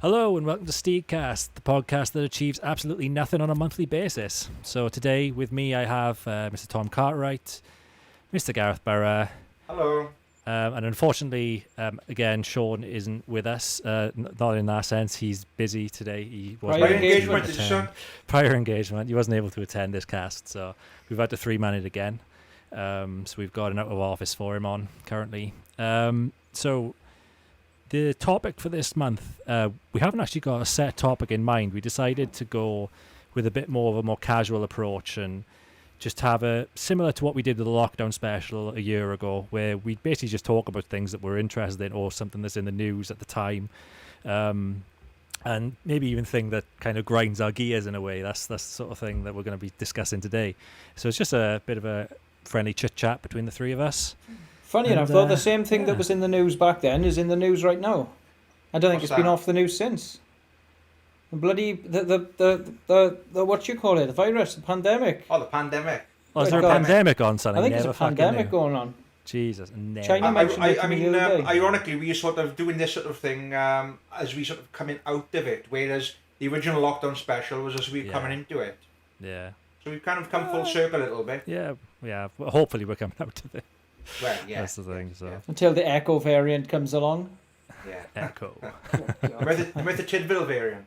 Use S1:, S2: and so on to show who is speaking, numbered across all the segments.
S1: Hello and welcome to SteegCast, the podcast that achieves absolutely nothing on a monthly basis. So today with me I have Mr. Tom Cartwright, Mr. Gareth Burrow.
S2: Hello.
S1: And unfortunately, again, Sean isn't with us. Not in that sense. He's busy today. He wasn't
S2: Prior engagement, did you say?
S1: Prior engagement. He wasn't able to attend this cast, so we've had to three-man it again. So we've got an out of office for him on currently. So the topic for this month, we haven't actually got a set topic in mind. We decided to go with a bit more of a more casual approach and just have a similar to what we did with the lockdown special a year ago, where we basically just talk about things that we're interested in or something that's in the news at the time, and maybe even thing that kind of grinds our gears in a way. That's the sort of thing that we're going to be discussing today. So it's just a bit of a friendly chit chat between the three of us.
S3: Funny enough, though, the same thing that was in the news back then is in the news right now. I don't think it's been off the news since. The bloody the what you call it, the virus, the pandemic.
S2: Oh, the pandemic.
S1: Oh, is there a pandemic on something?
S3: I think there's a pandemic going on.
S1: Jesus, never.
S3: China mentioned it to me the other day.
S2: Ironically, we are sort of doing this sort of thing as we sort of coming out of it, whereas the original lockdown special was as we were coming into it.
S1: Yeah.
S2: So we've kind of come full circle a little bit.
S1: Yeah. Well, hopefully we're coming out of it.
S2: Well, yeah.
S1: That's the thing. So
S3: until the Echo variant comes along.
S2: Yeah.
S1: Echo.
S2: With the Tidville variant.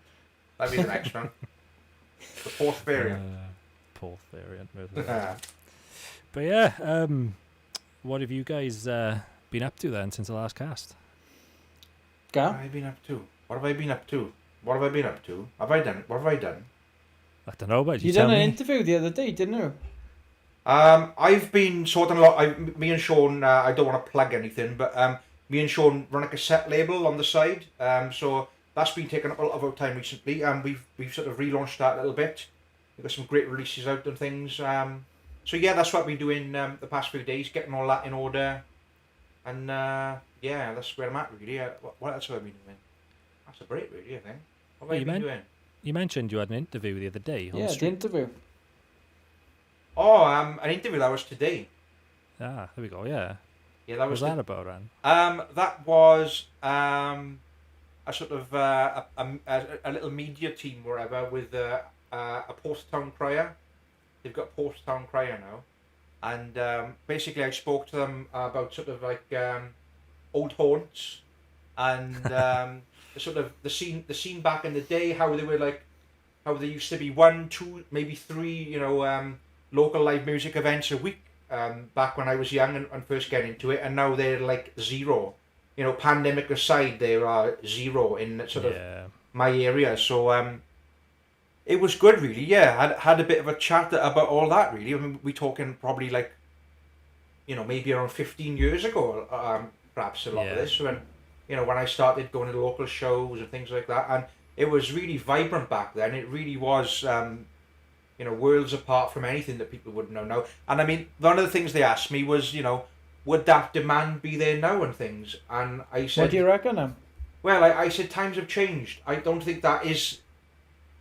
S2: That'd be the next one. The fourth variant.
S1: Fourth variant. But yeah, what have you guys been up to then since the last cast?
S3: Go.
S2: What have I been up to? What have I been up to? What have I been up to? Have I done? What have I done?
S1: I don't know, but
S3: you done an interview the other day, didn't you?
S2: I've been sorting a lot. Me and Sean, I don't want to plug anything, but me and Sean run a cassette label on the side. So that's been taking up a lot of our time recently. We've sort of relaunched that a little bit. We've got some great releases out and things. So yeah, that's what I've been doing the past few days, getting all that in order. And yeah, that's where I'm at really. What else have I been doing? That's a break really, I think. What have I been doing?
S1: You mentioned you had an interview the other day.
S3: Yeah, the interview.
S2: Oh, an interview that was today.
S1: Ah, there we go. Yeah.
S2: Yeah, that was.
S1: What was that about, Ran?
S2: That was a sort of a little media team, wherever, with a post town crier. They've got a post town crier now, and basically I spoke to them about sort of like old haunts and the scene back in the day, how they were like, how there used to be 1, 2, maybe 3, local live music events a week back when I was young and first getting into it, and now they're like 0. Pandemic aside, there are 0 in sort of my area. So it was good, really. Yeah, had a bit of a chat about all that, really. I mean, we're talking probably like, maybe around 15 years ago, perhaps a lot of this, when when I started going to local shows and things like that, and it was really vibrant back then. It really was, worlds apart from anything that people would know now. And I mean, one of the things they asked me was, would that demand be there now and things? And I said,
S3: what do you reckon?
S2: Well, I said times have changed. I don't think that is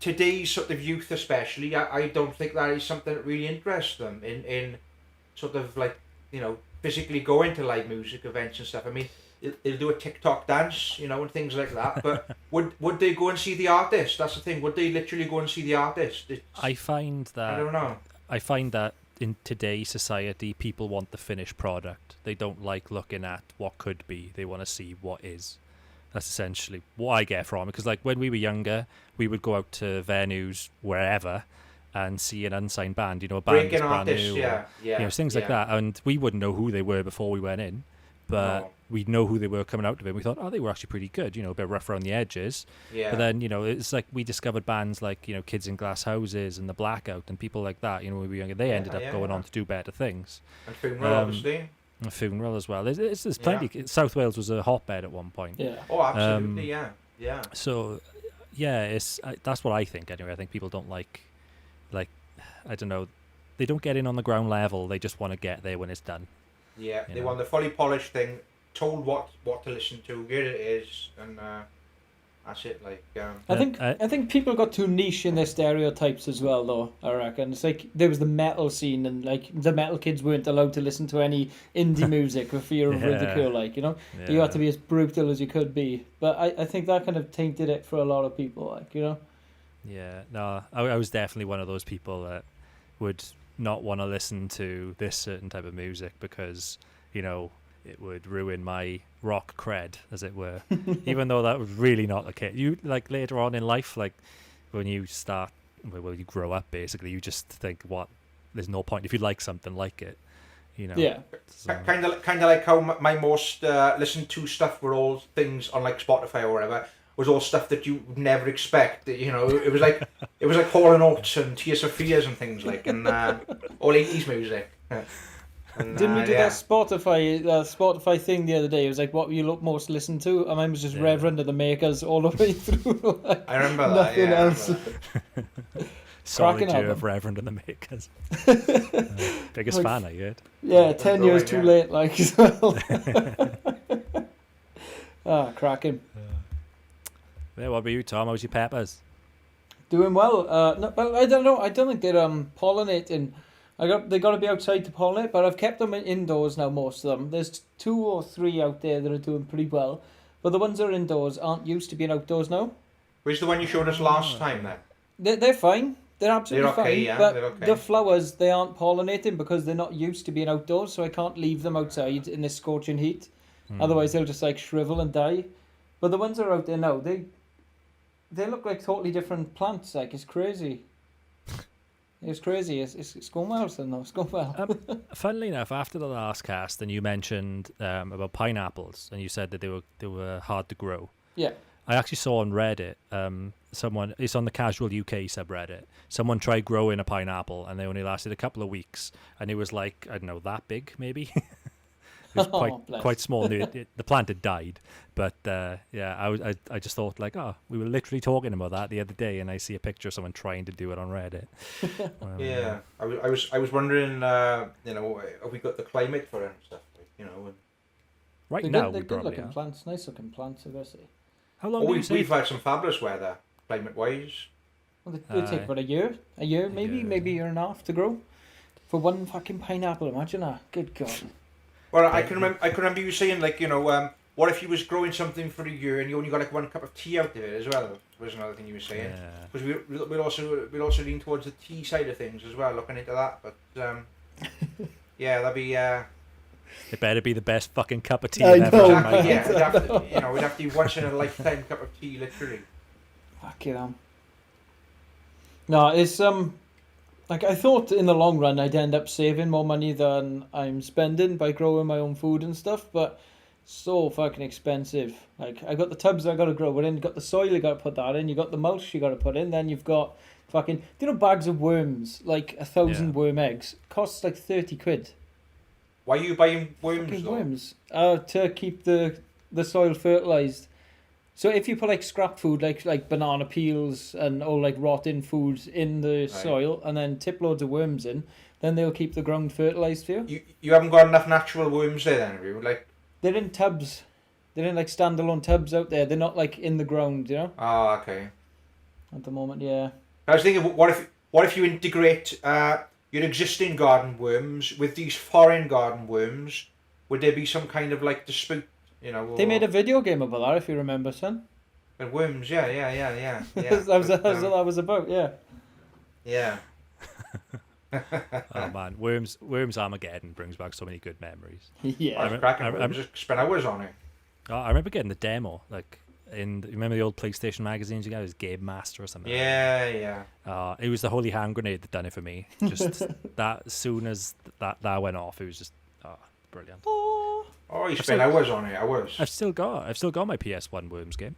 S2: today's sort of youth, especially. I don't think that is something that really interests them in sort of like, physically going to live music events and stuff. I mean, they'll do a TikTok dance, and things like that. But would they go and see the artist? That's the thing. Would they literally go and see the artist? I
S1: find that.
S2: I don't know.
S1: I find that in today's society, people want the finished product. They don't like looking at what could be. They want to see what is. That's essentially what I get from it. Because like when we were younger, we would go out to venues wherever and see an unsigned band. A band that's brand new. Things like that. And we wouldn't know who they were before we went in. But we'd know who they were coming out of it. We thought, they were actually pretty good, a bit rough around the edges.
S2: Yeah.
S1: But then, it's like we discovered bands like, Kids in Glass Houses and The Blackout and people like that, when we were younger. They ended up going on to do better things.
S2: And Funeral, obviously.
S1: And Funeral as well. There's plenty. Yeah. South Wales was a hotbed at one point.
S3: Yeah.
S2: Oh, absolutely, yeah.
S1: So, yeah, that's what I think anyway. I think people don't like, I don't know, they don't get in on the ground level. They just want to get there when it's done.
S2: Yeah, they want the fully polished thing, told what to listen to, here it is, and That's it. Like,
S3: I think people got too niche in their stereotypes as well, though. I reckon it's like there was the metal scene, and like the metal kids weren't allowed to listen to any indie music for fear of ridicule. Like, you had to be as brutal as you could be. But I think that kind of tainted it for a lot of people. Like,
S1: Yeah, no, I was definitely one of those people that would not want to listen to this certain type of music because, it would ruin my rock cred, as it were. Even though that was really not the case. You, like, later on in life, like, when you start, well, you grow up, basically, you just think, there's no point. If you like something, like it,
S3: Yeah.
S2: So. Kind of like how my most listened to stuff were all things on, like, Spotify or whatever, was all stuff that you would never expect. It was like Hall & Oates and Tears for Fears and things like, and all 80s music. And,
S3: didn't we do that Spotify thing the other day? It was like, what were you most listened to? And mine was just Reverend and the Makers all the way through. Like,
S2: I remember that.
S3: Nothing else.
S1: Solid year of Reverend and the Makers. Biggest fan, I heard.
S3: Yeah, 10 years too late, like, as well. Cracking.
S1: Yeah, what about you, Tom? How's your peppers?
S3: Doing well. No, but I don't know. I don't think they're pollinating. They got to be outside to pollinate, but I've kept them indoors now. Most of them. There's 2 or 3 out there that are doing pretty well, but the ones that are indoors aren't used to being outdoors now.
S2: Where's the one you showed us last time then?
S3: They're fine. They're absolutely fine.
S2: Okay, yeah,
S3: but the flowers, they aren't pollinating because they're not used to being outdoors, so I can't leave them outside in this scorching heat. Otherwise, they'll just like shrivel and die. But the ones that are out there now, they look like totally different plants. Like, it's crazy. It's crazy. It's going well, son. It's going well.
S1: Funnily enough, after the last cast, and you mentioned about pineapples, and you said that they were hard to grow.
S3: Yeah.
S1: I actually saw on Reddit, it's on the Casual UK subreddit, someone tried growing a pineapple, and they only lasted a couple of weeks, and it was like, I don't know, that big, maybe? It was quite small. The plant had died, but I just thought like, we were literally talking about that the other day, and I see a picture of someone trying to do it on Reddit.
S2: Yeah, I was wondering, have we got the climate for it and stuff, like,
S1: Right
S3: they're
S1: now
S3: they're
S1: we probably
S3: good looking
S1: are.
S3: plants, nice looking plants, I guess.
S1: How long?
S2: We've had some fabulous weather, climate wise.
S3: Well, they take about a year maybe a year and a half to grow for one fucking pineapple. Imagine that. Good God.
S2: Well, I can remember you saying, like, what if you was growing something for a year and you only got like 1 cup of tea out of it as well? Was another thing you were saying. Because we'd also lean towards the tea side of things as well, looking into that. But yeah, that'd be.
S1: It better be the best fucking cup of tea
S3: I
S1: I've ever
S3: know.
S1: had in my
S2: Yeah,
S1: life.
S2: we'd have to once in a lifetime cup of tea, literally.
S3: Fuck it, No, it's like, I thought in the long run I'd end up saving more money than I'm spending by growing my own food and stuff, but so fucking expensive. Like, I got the tubs I got to grow it in, you got the soil you got to put that in, you got the mulch you got to put in, then you've got fucking, bags of worms, like 1,000 worm eggs, costs like 30 quid.
S2: Why are you buying worms,
S3: Fucking
S2: though?
S3: worms. To keep the soil fertilised. So if you put like scrap food, like banana peels and all like rotten foods in the soil, and then tip loads of worms in, then they'll keep the ground fertilised for you.
S2: You haven't got enough natural worms there, then, have you? Like,
S3: they're in tubs. They're in like standalone tubs out there. They're not like in the ground, you know.
S2: Oh, okay.
S3: At the moment, yeah.
S2: I was thinking, what if you integrate your existing garden worms with these foreign garden worms? Would there be some kind of like dispute?
S3: They made a video game about that, if you remember, son.
S2: And worms, yeah.
S3: that was about, yeah.
S2: Yeah.
S1: Oh man, worms Armageddon brings back so many good memories.
S3: Yeah.
S2: I was cracking. I just spent hours on it.
S1: Oh, I remember getting the demo, like you remember the old PlayStation magazines you got? It was Game Master or something.
S2: Yeah.
S1: It was the holy hand grenade that done it for me. Just that, as soon as that went off, it was just brilliant.
S2: Oh, you spent hours on it. Hours.
S1: I've still got my PS1 Worms game.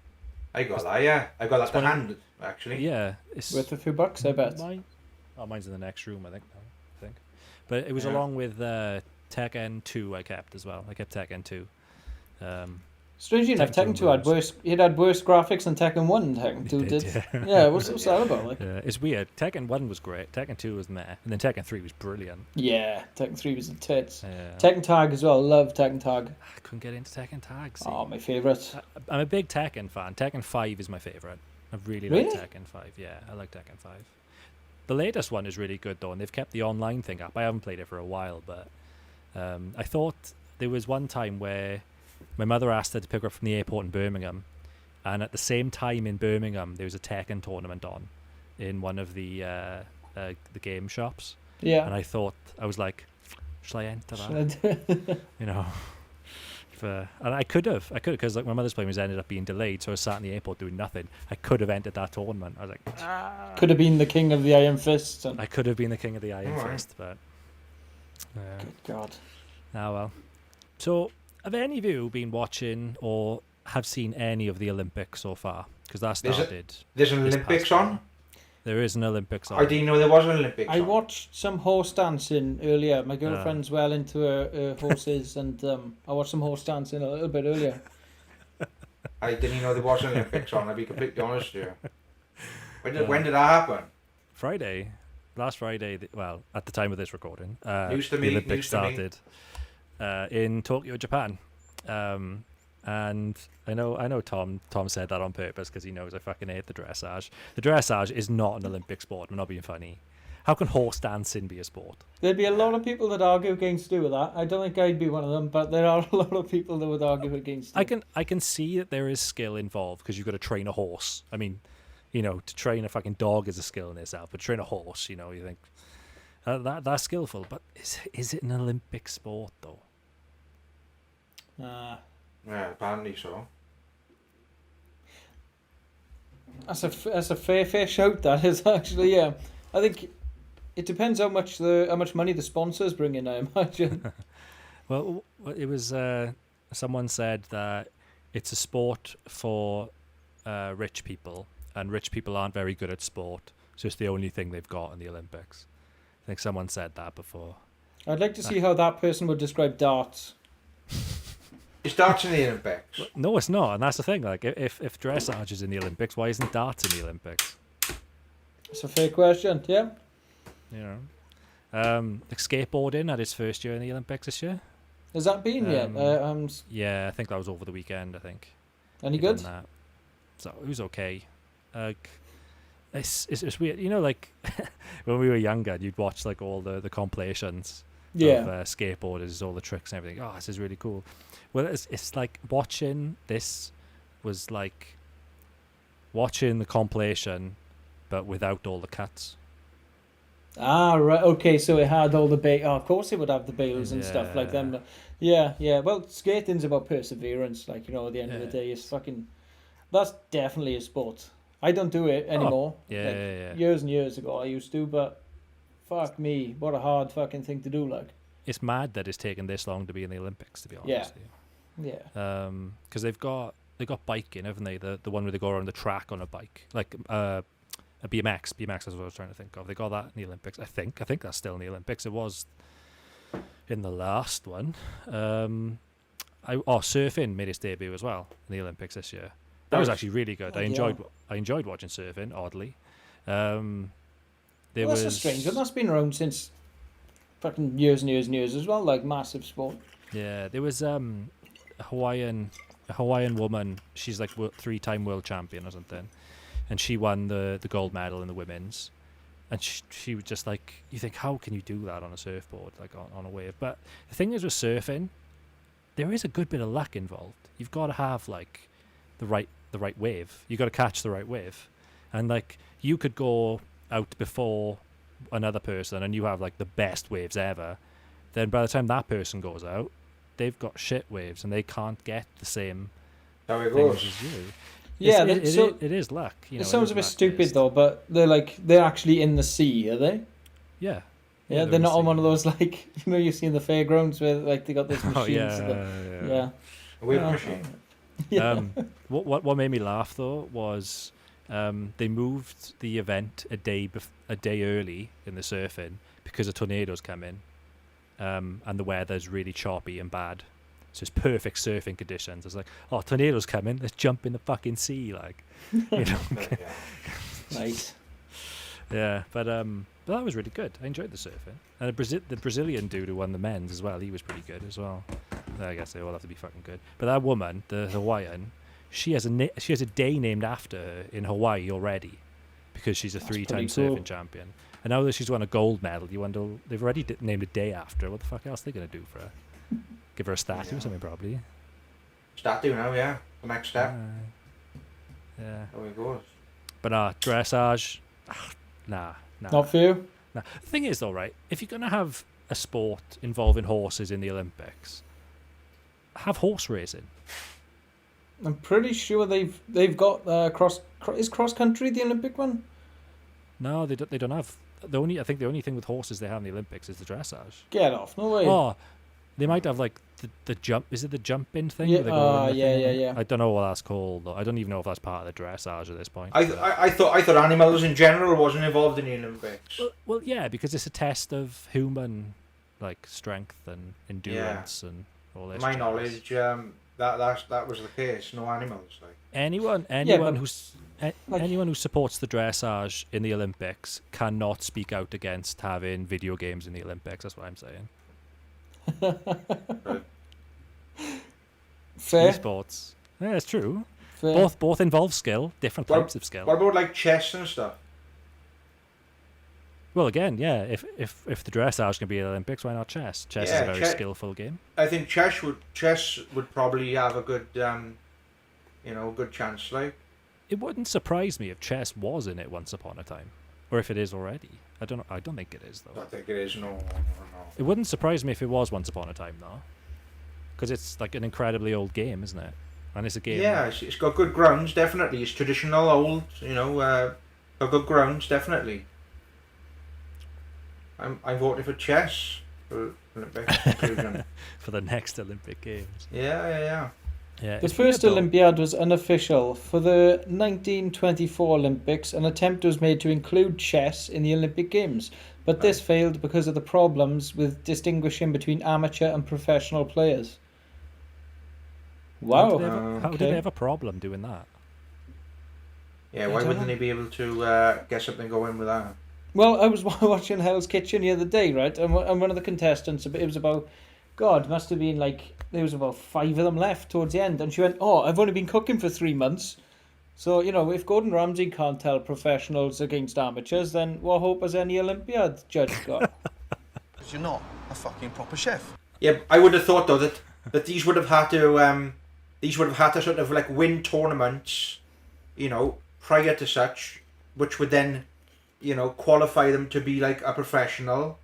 S2: I got that. Yeah, I got that to hand actually.
S1: Yeah, it's
S3: worth a few bucks, I bet.
S1: Mine's in the next room, I think. But it was along with Tekken 2 I kept as well. I kept Tekken 2.
S3: Strangely enough,
S1: Tekken
S3: Tekken 2 had
S1: rules.
S3: it had worse graphics than Tekken 1 and Tekken 2
S1: It
S3: did.
S1: did, yeah.
S3: Yeah, what's that about? Like,
S1: Yeah, it's weird. Tekken 1 was great. Tekken 2 was meh. And then Tekken 3 was brilliant.
S3: yeah, Tekken 3 was the tits.
S1: Yeah.
S3: Tekken Tag as well. Love Tekken Tag.
S1: I couldn't get into Tekken Tag. See.
S3: Oh, my favourite.
S1: I'm a big Tekken fan. Tekken 5 is my favourite. I really like Tekken 5. Yeah, I like Tekken 5. The latest one is really good though, and they've kept the online thing up. I haven't played it for a while, but I thought there was one time where my mother asked her to pick her up from the airport in Birmingham, and at the same time in Birmingham there was a Tekken tournament on in one of the game shops.
S3: Yeah.
S1: And I was like, shall I enter that?
S3: Shall I do-
S1: You know. And I could have because like my mother's plane was ended up being delayed, so I was sat in the airport doing nothing. I could have entered that tournament. I was like,
S3: Could have been the king of the Iron Fist. And...
S1: I could have been the king of the Iron
S2: Alright.
S1: Fist, but
S3: Good God.
S1: well. So, have any of you been watching or have seen any of the Olympics so far? Because that started.
S2: There's an
S1: this
S2: Olympics
S1: past
S2: on.
S1: year. There is an Olympics on.
S2: I didn't know there was an Olympics
S3: I
S2: on.
S3: watched some horse dancing earlier. My girlfriend's well into her horses, and I watched some horse dancing a little bit earlier.
S2: I didn't know there was an Olympics on. I'll be completely honest with you. When did that happen?
S1: Last Friday. Well, at the time of this recording,
S2: News to
S1: the
S2: me,
S1: Olympics
S2: news to me.
S1: started in Tokyo, Japan. And I know Tom said that on purpose because he knows I fucking hate the dressage. The dressage is not an Olympic sport. I'm not being funny. How can horse dancing be a sport?
S3: There'd be a lot of people that argue against doing that. I don't think I'd be one of them, but there are a lot of people that would argue against it.
S1: I can see that there is skill involved because you've got to train a horse. I mean, you know, to train a fucking dog is a skill in itself, but to train a horse, you know, you think that's skillful. But is it an Olympic sport though?
S2: Yeah, apparently so.
S3: That's a fair shout. That is actually, yeah. I think it depends how much money the sponsors bring in. I imagine.
S1: Well, it was someone said that it's a sport for rich people, and rich people aren't very good at sport, so it's the only thing they've got in the Olympics. I think someone said that before.
S3: I'd like to see how that person would describe darts.
S2: It's darts in the Olympics.
S1: No, it's not, and that's the thing. Like, if dressage is in the Olympics, why isn't darts in the Olympics?
S3: It's a fair question. Yeah.
S1: You know, like skateboarding had its first year in the Olympics this year.
S3: Has that been yet?
S1: Yeah, I think that was over the weekend. I think.
S3: Any
S1: They done
S3: good?
S1: that. So it was okay. It's weird, you know. Like when we were younger, you'd watch like all the compilations
S3: Yeah.
S1: of skateboarders, all the tricks and everything. Oh, this is really cool. Well, it's like watching this was like watching the compilation, but without all the cuts.
S3: Ah, right. Okay, so it had all the Oh, of course it would have the bails and stuff like
S1: Yeah.
S3: them. Yeah, yeah. Well, skating's about perseverance. Like, you know, at the end of the
S1: Yeah.
S3: day, it's fucking. That's definitely a sport. I don't do it anymore.
S1: Yeah,
S3: Like,
S1: yeah.
S3: Years and years ago, I used to, but fuck me, what a hard fucking thing to do. Like,
S1: It's mad that it's taken this long to be in the Olympics, to be honest.
S3: Yeah.
S1: with you.
S3: yeah.
S1: Because they've got biking, haven't they? The one where they go around the track on a bike, like a BMX. BMX is what I was trying to think of. They got that in the Olympics. I think that's still in the Olympics. It was in the last one. Surfing made its debut as well in the Olympics this year. That was actually really good.
S3: Oh,
S1: I
S3: yeah.
S1: enjoyed watching surfing. Oddly,
S3: Well, that's a strange one. That's been around since fucking years and years and years as well. Like, massive sport.
S1: Yeah, there was a Hawaiian woman. She's like 3-time world champion or something, and she won the gold medal in the women's. And she was just like, you think, how can you do that on a surfboard, like on a wave? But the thing is with surfing, there is a good bit of luck involved. You've got to have like the right wave. You got to catch the right wave, and like you could go out before another person and you have like the best waves ever. Then by the time that person goes out, they've got shit waves and they can't get the same
S2: How it
S1: things
S2: goes.
S1: as you.
S3: Yeah,
S1: It is luck. You know,
S3: it sounds
S1: is
S3: a bit
S1: luck
S3: stupid
S1: based.
S3: though, but they're actually in the sea, are they?
S1: Yeah.
S3: Yeah,
S1: they're
S3: they're
S1: in
S3: not
S1: the
S3: on one
S1: sea.
S3: of those like you see in the fairgrounds where like they got those machines.
S1: Oh yeah,
S3: that-
S1: yeah.
S2: A wave
S3: Yeah.
S2: machine.
S3: Yeah.
S1: What made me laugh though was they moved the event a day early in the surfing because a tornado's coming, and the weather's really choppy and bad. So it's perfect surfing conditions. It's like, oh, tornadoes coming, let's jump in the fucking sea, like, you know.
S3: Nice.
S1: Yeah, but that was really good. I enjoyed the surfing. And the Brazilian dude who won the men's as well, he was pretty good as well. I guess they all have to be fucking good. But that woman, the Hawaiian, she has a day named after her in Hawaii already, because she's a three-time surfing champion. And now that she's won a gold medal, you wonder, they've already named a day after her. What the fuck else are they going to do for her? Give her a statue or something, probably.
S2: Statue now, yeah. The next step.
S1: Yeah.
S2: There we go.
S1: But dressage, nah.
S3: Not for you?
S1: Nah. The thing is, though, right, if you're going to have a sport involving horses in the Olympics, have horse racing.
S3: I'm pretty sure they've got is cross country the Olympic one?
S1: No, they don't have. I think the only thing with horses they have in the Olympics is the dressage.
S3: Get off! No way.
S1: Oh, they might have like the jump. Is it the jumping thing?
S3: Yeah.
S1: where they go in the thing?
S3: Yeah.
S1: I don't know what that's called, though. I don't even know if that's part of the dressage at this point.
S2: I thought animals in general wasn't involved in the Olympics.
S1: Well, yeah, because it's a test of human like strength and endurance and all this.
S2: My
S1: jazz.
S2: knowledge, that was the case. No animals, like.
S1: Anyone who supports the dressage in the Olympics cannot speak out against having video games in the Olympics. That's what I'm saying.
S3: Fair.
S1: Esports. Yeah, it's true.
S3: Fair.
S1: Both involve skill, different types of skill.
S2: What about like chess and stuff?
S1: Well, again, yeah. If the dressage can be in the Olympics, why not chess? Chess is a very skillful game.
S2: I think chess would probably have a good good chance. Like,
S1: it wouldn't surprise me if chess was in it once upon a time, or if it is already. I don't know. I don't think it is though.
S2: I think it is. No.
S1: It wouldn't surprise me if it was once upon a time though, because it's like an incredibly old game, isn't it? And it's a game.
S2: Yeah, it's got good grounds. Definitely, it's traditional, old. Got good grounds. Definitely. I'm voting for chess for Olympic inclusion.
S1: For the next Olympic Games.
S2: Yeah.
S1: Yeah.
S3: The first Olympiad was unofficial. For the 1924 Olympics, an attempt was made to include chess in the Olympic Games, but this failed because of the problems with distinguishing between amateur and professional players. Wow.
S1: How did they have a problem doing that?
S2: Yeah, why wouldn't they be able to get something going with that?
S3: Well, I was watching Hell's Kitchen the other day, right? And one of the contestants, it was about, God, must have been like, there was about 5 of them left towards the end. And she went, oh, I've only been cooking for 3 months. So, if Gordon Ramsay can't tell professionals against amateurs, then what hope has any Olympiad judge got?
S4: Because you're not a fucking proper chef.
S2: Yeah, I would have thought though that these would have had to sort of like win tournaments, prior to such, which would then, qualify them to be like a professional.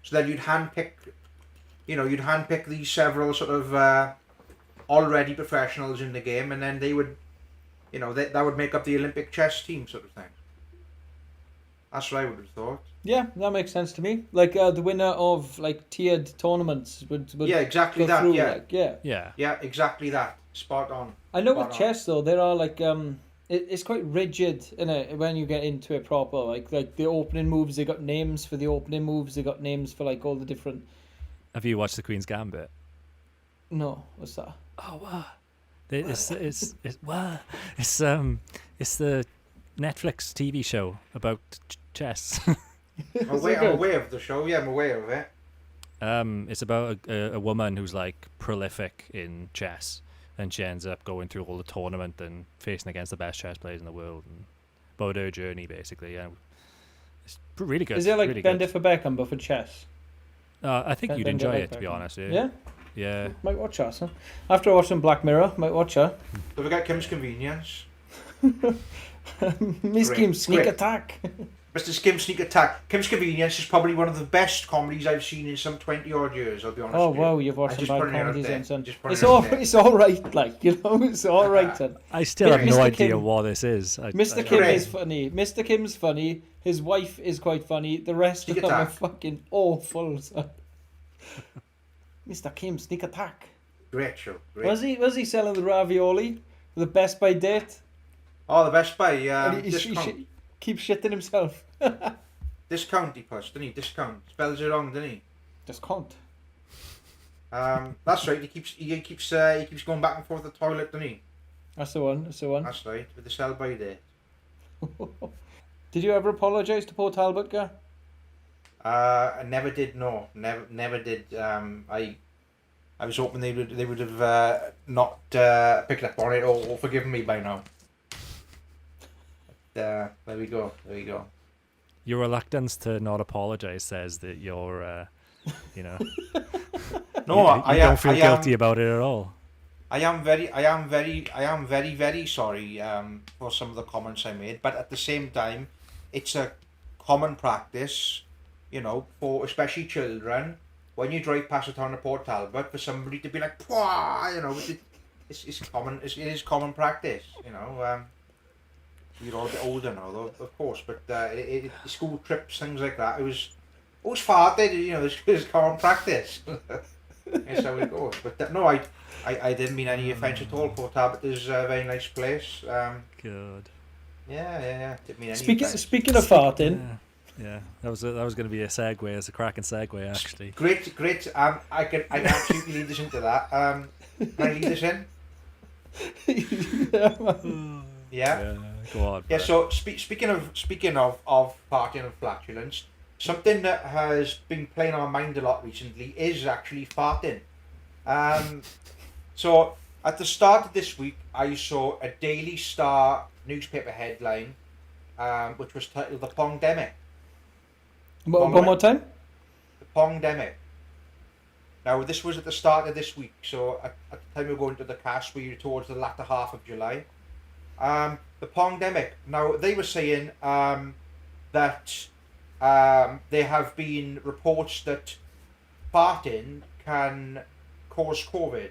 S2: So then you'd handpick these several sort of already professionals in the game, and then they would, that would make up the Olympic chess team sort of thing. That's what I would have thought.
S3: Yeah, that makes sense to me. Like the winner of like tiered tournaments would
S2: yeah, exactly
S3: go
S2: that.
S3: through,
S2: Yeah.
S1: Yeah.
S2: Yeah, exactly that. Spot on.
S3: I know
S2: Spot
S3: with
S2: on.
S3: chess though, there are like it's quite rigid when you get into it proper. Like the opening moves, they got names for the opening moves. They got names for like all the different.
S1: Have you watched The Queen's Gambit?
S3: No, what's that?
S1: Oh wow! It's the Netflix TV show about chess.
S2: I'm aware of the show. Yeah, I'm aware of it.
S1: It's about a woman who's like prolific in chess, and she ends up going through all the tournament and facing against the best chess players in the world, and about her journey basically. Yeah, it's really good.
S3: Is it like
S1: really
S3: Bender
S1: good.
S3: for Beckham but for chess?
S1: I think you'd enjoy
S3: like
S1: it, to be
S3: Beckham.
S1: honest.
S3: Yeah.
S1: Yeah.
S3: Might watch her. So. After watching Black Mirror, might watch her.
S2: Don't forget Kim's Convenience.
S3: Miss
S2: Great,
S3: Kim Sneak
S2: great.
S3: Attack.
S2: Mr. Kim's Sneak Attack. Kim's Convenience is probably one of the best comedies I've seen in some 20 odd years, I'll be honest
S3: Oh
S2: with you.
S3: wow, you've watched
S2: I'm
S3: some
S2: just
S3: bad
S2: putting it out
S3: comedies
S2: there.
S3: then, son.
S2: Just putting
S3: It's
S2: it out
S3: all
S2: there.
S3: it's all right, like it's all right, son.
S1: I still have no
S3: Mr.
S1: idea
S3: Kim-
S1: what this is.
S3: Mr. Kim is funny. Mr. Kim's funny. His wife is quite funny. The rest
S2: Sneak
S3: of them are
S2: Attack.
S3: fucking awful. Son. Mr. Kim Sneak Attack.
S2: Great show. Great.
S3: Was he selling the ravioli for the Best Buy date?
S2: Oh, the Best Buy.
S3: And he
S2: Discount.
S3: keeps shitting himself.
S2: Discount he puts, didn't he? Discount. Spells it wrong, didn't he?
S3: Just can't.
S2: That's right. He keeps going back and forth the toilet, doesn't he?
S3: That's the one.
S2: That's right. With the sell by date.
S3: Did you ever apologise to poor Talbot, guy?
S2: I never did. No, never did. I was hoping they would have not picked up on it or forgiven me by now. But, there we go.
S1: Your reluctance to not apologise says that you're,
S2: No,
S1: you don't feel guilty about it at all.
S2: I am very, very sorry for some of the comments I made, but at the same time, it's a common practice, for especially children, when you drive past the town of Port Talbot, for somebody to be like, "Pwah," it's common. It is common practice, We're all a bit older now, though, of course, but school trips, things like that, it was always farted, it's common practice. That's how it goes. But no, I didn't mean any offence at all. Port Talbot is a very nice place.
S1: Good.
S2: Yeah. Didn't mean any offence.
S3: Speaking of farting,
S1: yeah, that was going to be a segue. It's a cracking segue, actually.
S2: Great. I can absolutely lead us into that. Can I lead us in? Yeah.
S1: Go on.
S2: Yeah. So speaking of farting and flatulence, something that has been playing on my mind a lot recently is actually farting. So at the start of this week, I saw a Daily Star newspaper headline, which was titled "The Pongdemic."
S3: one more time.
S2: The Pongdemic. Now this was at the start of this week, so at the time we were going to the cast, we were towards the latter half of July. The Pongdemic. Now they were saying that there have been reports that farting can cause COVID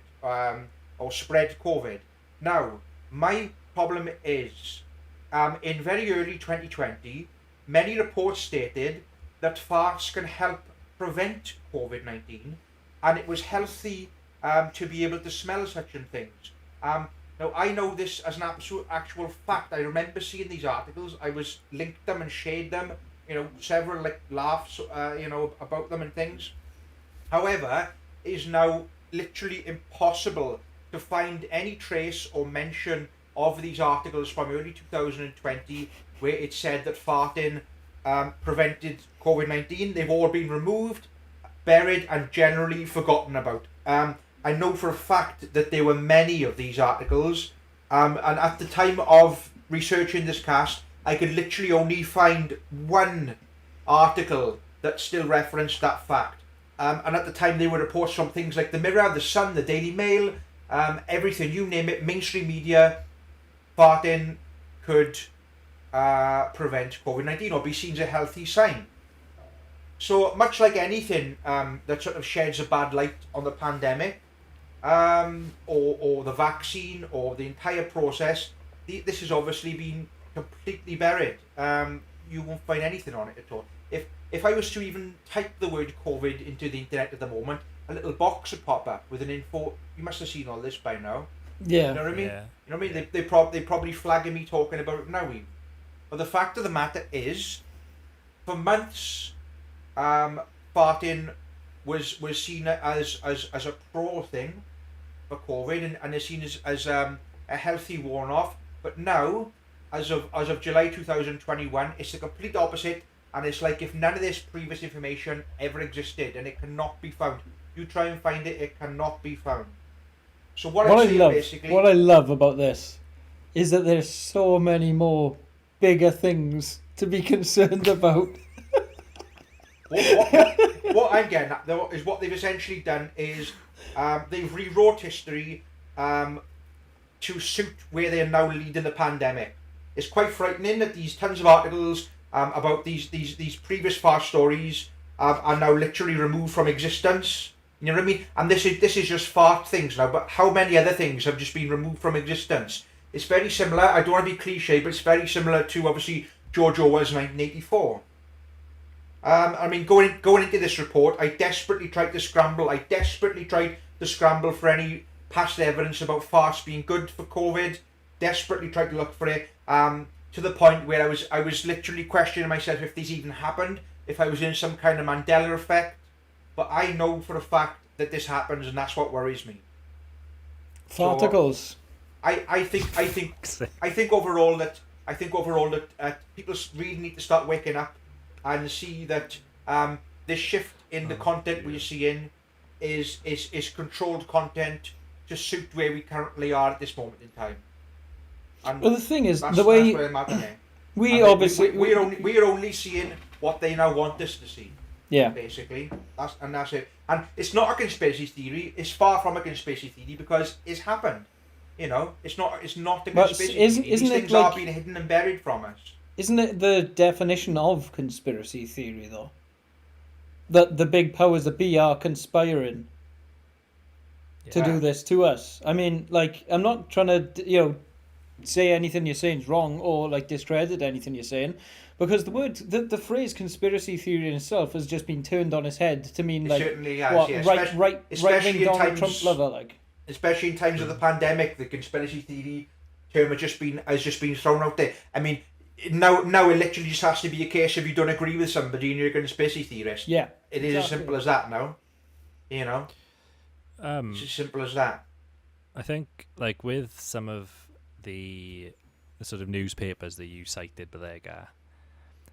S2: or spread COVID. Now, my problem is, in very early 2020, many reports stated that farts can help prevent COVID-19, and it was healthy to be able to smell such things. Now, I know this as an actual fact. I remember seeing these articles. I was linked them and shared them, several laughs, about them and things. However, it is now literally impossible to find any trace or mention of these articles from early 2020 where it said that farting prevented COVID-19. They've all been removed, buried, and generally forgotten about. I know for a fact that there were many of these articles, and at the time of researching this cast, I could literally only find one article that still referenced that fact. And at the time, they were reports from things like the Mirror, the Sun, the Daily Mail, everything, you name it, mainstream media. Farting could prevent COVID-19 or be seen as a healthy sign. So much like anything that sort of sheds a bad light on the pandemic, or the vaccine, or the entire process, this has obviously been completely buried. You won't find anything on it at all. If I was to even type the word COVID into the internet at the moment, a little box would pop up with an info. You must have seen all this by now.
S3: Yeah.
S2: You know what I mean?
S1: Yeah.
S2: You know what I mean? They probably flagging me talking about it now. But the fact of the matter is, for months, farting was seen as a pro thing for COVID, and is seen as a healthy warn-off. But now, as of July 2021, it's the complete opposite, and it's like if none of this previous information ever existed, and it cannot be found. You try and find it, it cannot be found. So what I
S3: love about this is that there's so many more bigger things to be concerned about.
S2: What I'm getting at, though, is what they've essentially done is they've rewrote history to suit where they are now leading the pandemic. It's quite frightening that these tons of articles about these previous far stories are now literally removed from existence. You know what I mean? And this is just fart things now, but how many other things have just been removed from existence? It's very similar. I don't want to be cliche, but it's very similar to obviously George Orwell's 1984. I mean, going into this report, I desperately tried to scramble. For any past evidence about farts being good for COVID. Desperately tried to look for it. To the point where I was literally questioning myself if this even happened, if I was in some kind of Mandela effect. But I know for a fact that this happens, and that's what worries me.
S3: Farticles.
S2: I think overall that people really need to start waking up and see that this shift in the content we're seeing is controlled content to suit where we currently are at this moment in time. And
S3: well, the thing is,
S2: that's
S3: the way
S2: where I'm at there.
S3: we obviously
S2: we're only seeing what they now want us to see.
S3: Yeah.
S2: Basically, that's it. And it's not a conspiracy theory. It's far from a conspiracy theory because it's happened. You know, it's not a conspiracy theory. These things are being hidden and buried from us.
S3: Isn't it the definition of conspiracy theory, though? That the big powers that be are conspiring to do this to us. I mean, like, I'm not trying to, say anything you're saying is wrong or, like, discredit anything you're saying, because the phrase conspiracy theory in itself has just been turned on its head to mean, like,
S2: certainly has,
S3: right-wing Donald Trump lover, like.
S2: Especially in times of the pandemic, the conspiracy theory term has just been thrown out there. I mean, now it literally just has to be a case of you don't agree with somebody and you're a conspiracy theorist.
S3: Yeah,
S2: it is as simple as that now. You know, it's as simple as that.
S1: I think, like, with some of the sort of newspapers that you cited, Bodega,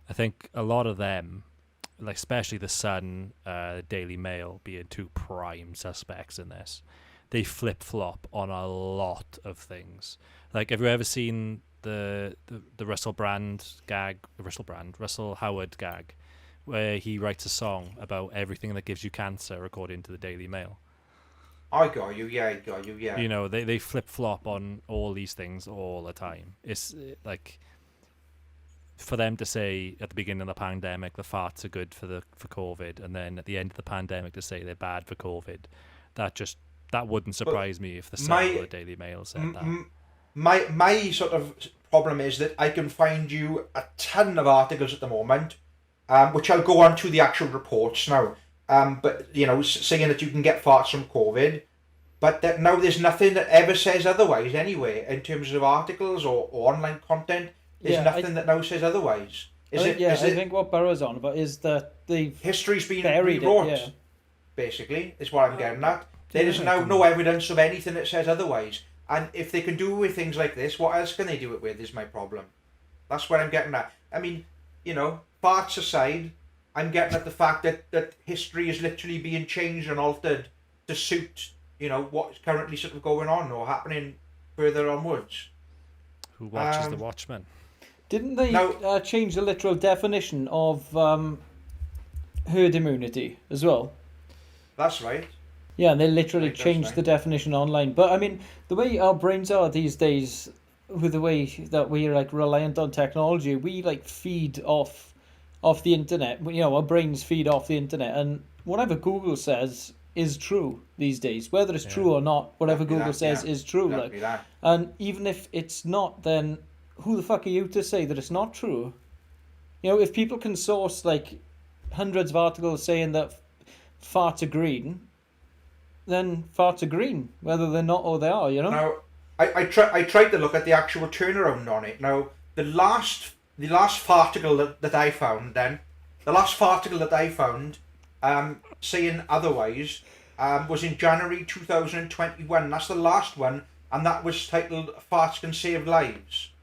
S1: I think a lot of them, like especially the Sun, Daily Mail being two prime suspects in this, they flip-flop on a lot of things. Like, have you ever seen the Russell Howard gag, where he writes a song about everything that gives you cancer, according to the Daily Mail?
S2: I got you, yeah.
S1: You know, they flip-flop on all these things all the time. It's like, for them to say at the beginning of the pandemic the farts are good for COVID, and then at the end of the pandemic to say they're bad for COVID, that wouldn't surprise me if the Sun or the Daily Mail said that.
S2: My sort of problem is that I can find you a ton of articles at the moment, which I'll go on to the actual reports now. But saying that you can get farts from COVID, but that now there's nothing that ever says otherwise anyway in terms of articles or online content. There's nothing that now says otherwise. I
S3: think what Burrow's on about is that the
S2: history's been rewrote. Basically, is what I'm getting at. There is now no evidence of anything that says otherwise. And if they can do with things like this, what else can they do it with is my problem. That's what I'm getting at. I mean, farts aside, I'm getting at the fact that history is literally being changed and altered to suit, what's currently sort of going on or happening further onwards.
S1: Who watches The Watchmen?
S3: Didn't they change the literal definition of herd immunity as well?
S2: That's right.
S3: Yeah, and they literally changed the definition online. But I mean, the way our brains are these days, with the way that we're like reliant on technology, we like feed off the internet. Our brains feed off the internet, and whatever Google says is true these days. Whether it's true or not, whatever Google says is true. And even if it's not, then who the fuck are you to say that it's not true? If people can source like hundreds of articles saying that farts are green, then farts are green, whether they're not or they are,
S2: Now, I tried to look at the actual turnaround on it. Now, the last farticle that I found, saying otherwise, was in January 2021. That's the last one, and that was titled "Farts Can Save Lives."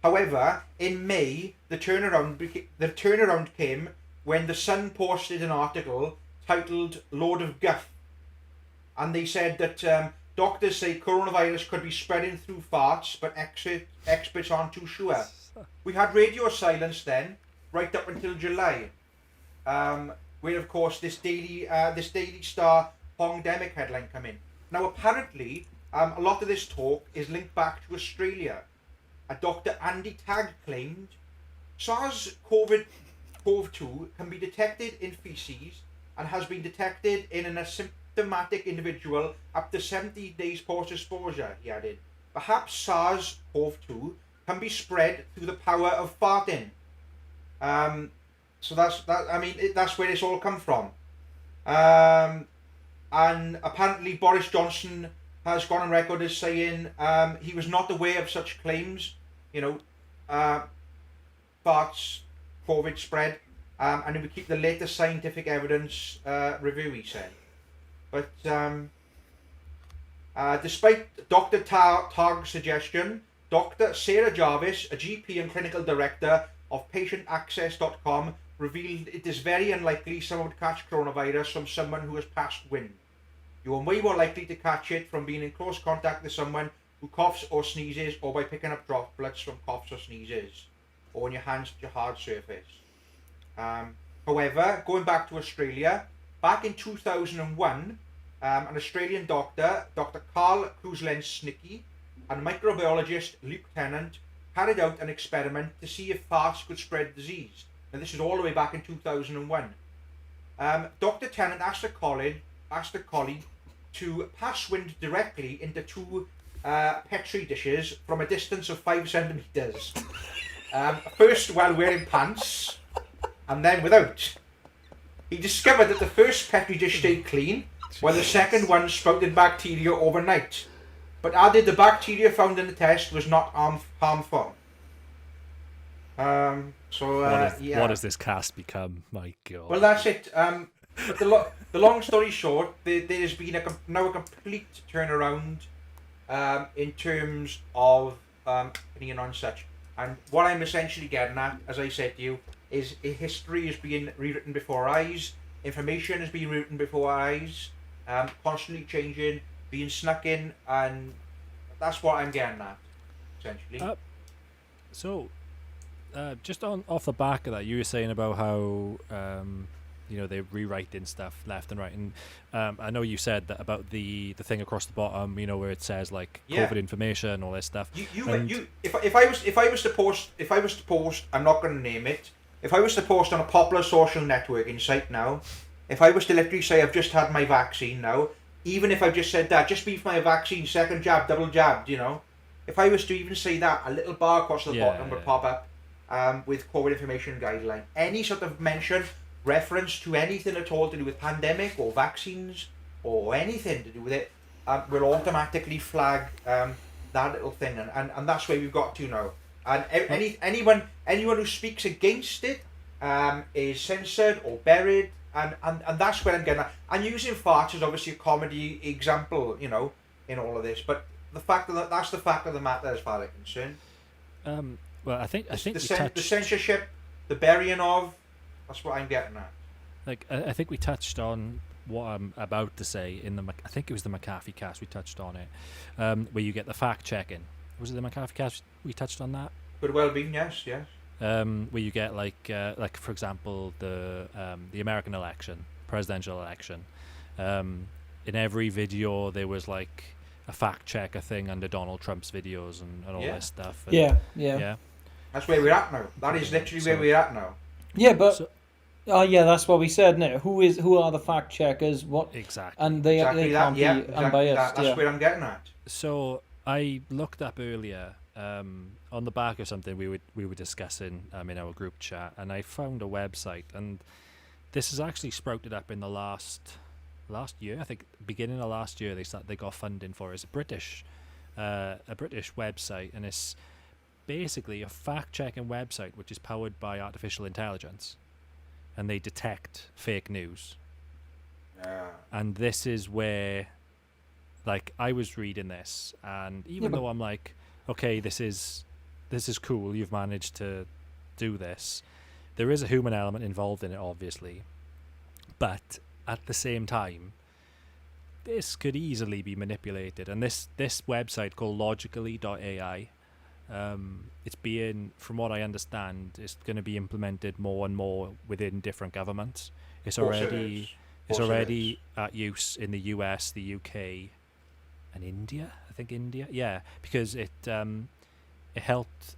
S2: However, in May, the turnaround came when the Sun posted an article titled "Load of Guff." And they said that doctors say coronavirus could be spreading through farts, but experts aren't too sure. We had radio silence then, right up until July, where of course this Daily Star pandemic headline come in. Now apparently, a lot of this talk is linked back to Australia. A Dr. Andy Tagg claimed SARS-CoV-2 can be detected in feces and has been detected in an asymptomatic individual up to 70 days post-exposure, he added. Perhaps SARS-CoV-2 can be spread through the power of farting. So that's where this all come from. And apparently Boris Johnson has gone on record as saying he was not aware of such claims, farts, COVID spread, and he would keep the latest scientific evidence review, he said. But despite Dr. Targ's suggestion, Dr. Sarah Jarvis, a GP and clinical director of patientaccess.com, revealed it is very unlikely someone would catch coronavirus from someone who has passed wind. You are way more likely to catch it from being in close contact with someone who coughs or sneezes, or by picking up droplets from coughs or sneezes, or when your hands touch a hard surface. However, going back to Australia, back in 2001, an Australian doctor, Dr. Carl Kuzlens-Snicki, and microbiologist Luke Tennant carried out an experiment to see if farts could spread disease. Now, this is all the way back in 2001. Dr. Tennant asked a colleague to pass wind directly into two Petri dishes from a distance of 5 centimetres. First while wearing pants, and then without. He discovered that the first Petri dish stayed clean, while the second one sprouted bacteria overnight, but added the bacteria found in the test was not harmful.
S1: What has this cast become? My God.
S2: Well, that's it. But the long story short, there's been now a complete turnaround in terms of opinion on such. And what I'm essentially getting at, as I said to you, is history is being rewritten before our eyes, information is being rewritten before our eyes, constantly changing, being snuck in, and that's what I'm getting at, essentially.
S1: Just off the back of that, you were saying about how they're rewriting stuff left and right, and I know you said that about the thing across the bottom, where it says like COVID information, all this stuff.
S2: If I was to post, I'm not going to name it. If I was to post on a popular social networking site now, if I was to literally say I've just had my vaccine now, even if I've just said that, just be for my vaccine, second jab, double jabbed, if I was to even say that, a little bar across the bottom would pop up with COVID information guideline. Any sort of mention, reference to anything at all to do with pandemic or vaccines or anything to do with it will automatically flag that little thing, and that's where we've got to now. And anyone who speaks against it is censored or buried, and that's where I'm getting at. And using farts is obviously a comedy example, in all of this, but that's the fact of the matter as far as I'm concerned.
S1: Well, I think
S2: the censorship, the burying of, that's what I'm getting at.
S1: Like, I think we touched on what I'm about to say I think it was the McAfee cast, we touched on it, where you get the fact checking. Was it the McAfee cast we touched on that?
S2: Could well be, yes.
S1: Where you get like for example the American election, presidential election. In every video there was like a fact checker thing under Donald Trump's videos and all this stuff. And
S3: yeah.
S2: That's where we're at now. That is literally where we're at now.
S3: Yeah, but that's what we said now. Who are the fact checkers? What
S1: exactly?
S3: And they can't be unbiased.
S2: That's where I'm getting at.
S1: So I looked up earlier on the back of something we were discussing in our group chat, and I found a website, and this has actually sprouted up in the last year. I think beginning of last year they got funding for it. It's a British website, and it's basically a fact-checking website which is powered by artificial intelligence, and they detect fake news. And this is where, like, I was reading this, and even though I'm like, okay, this is cool, you've managed to do this, there is a human element involved in it, obviously, but at the same time, this could easily be manipulated. And this website called logically.ai, it's being, from what I understand, it's going to be implemented more and more within different governments. It's already at use in the US, the UK, and India. I think India, yeah, because it helped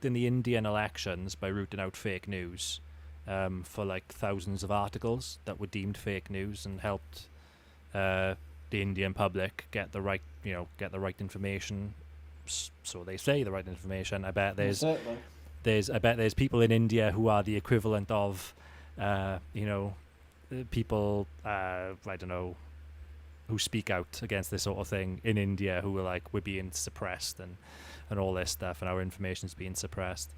S1: in the Indian elections by rooting out fake news for like thousands of articles that were deemed fake news, and helped the Indian public get the right information. So they say the right information. I bet there's people in India who are the equivalent of people I don't know, who speak out against this sort of thing in India, who are like, we're being suppressed and all this stuff, and our information's being suppressed,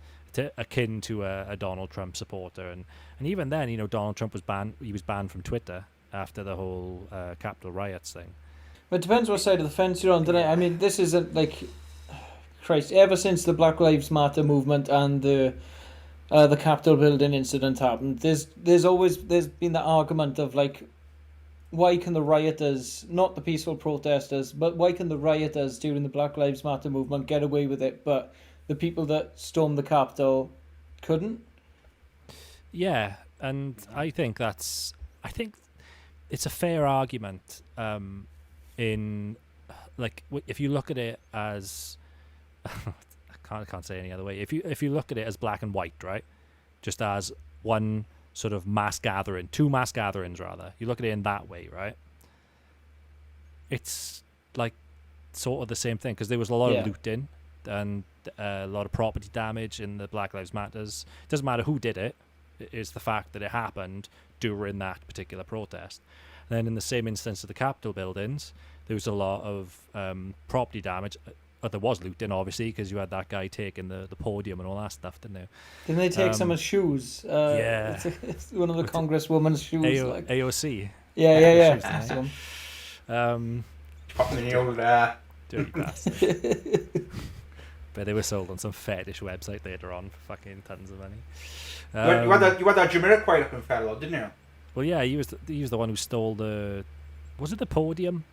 S1: akin to a Donald Trump supporter. And even then, Donald Trump was banned. He was banned from Twitter after the whole Capitol riots thing.
S3: It depends what side of the fence you're on, doesn't it? I mean, this isn't like, Christ, ever since the Black Lives Matter movement and the Capitol building incident happened, there's been the argument of like, why can the rioters, not the peaceful protesters, but why can the rioters during the Black Lives Matter movement get away with it, but the people that stormed the Capitol couldn't?
S1: Yeah, and I think it's a fair argument. In like, if you look at it as I can't say any other way. If you look at it as black and white, right, just as one sort of mass gathering, two mass gatherings rather, you look at it in that way, right? It's like sort of the same thing, because there was a lot of looting and a lot of property damage in the Black Lives Matters. It doesn't matter who did it. It's the fact that it happened during that particular protest. And then in the same instance of the Capitol buildings, there was a lot of property damage. There was looting, obviously, because you had that guy taking the podium and all that stuff, didn't they?
S3: Didn't they take someone's shoes?
S1: Yeah.
S3: It's one of the congresswoman's shoes.
S1: AOC.
S3: Yeah.
S1: Shoes,
S2: Popping the old
S1: dirty bastard. But they were sold on some fetish website later on for fucking tons of money.
S2: You had that Jamiroquai looking fellow, didn't you?
S1: Well, yeah, he was the one who stole was it the podium?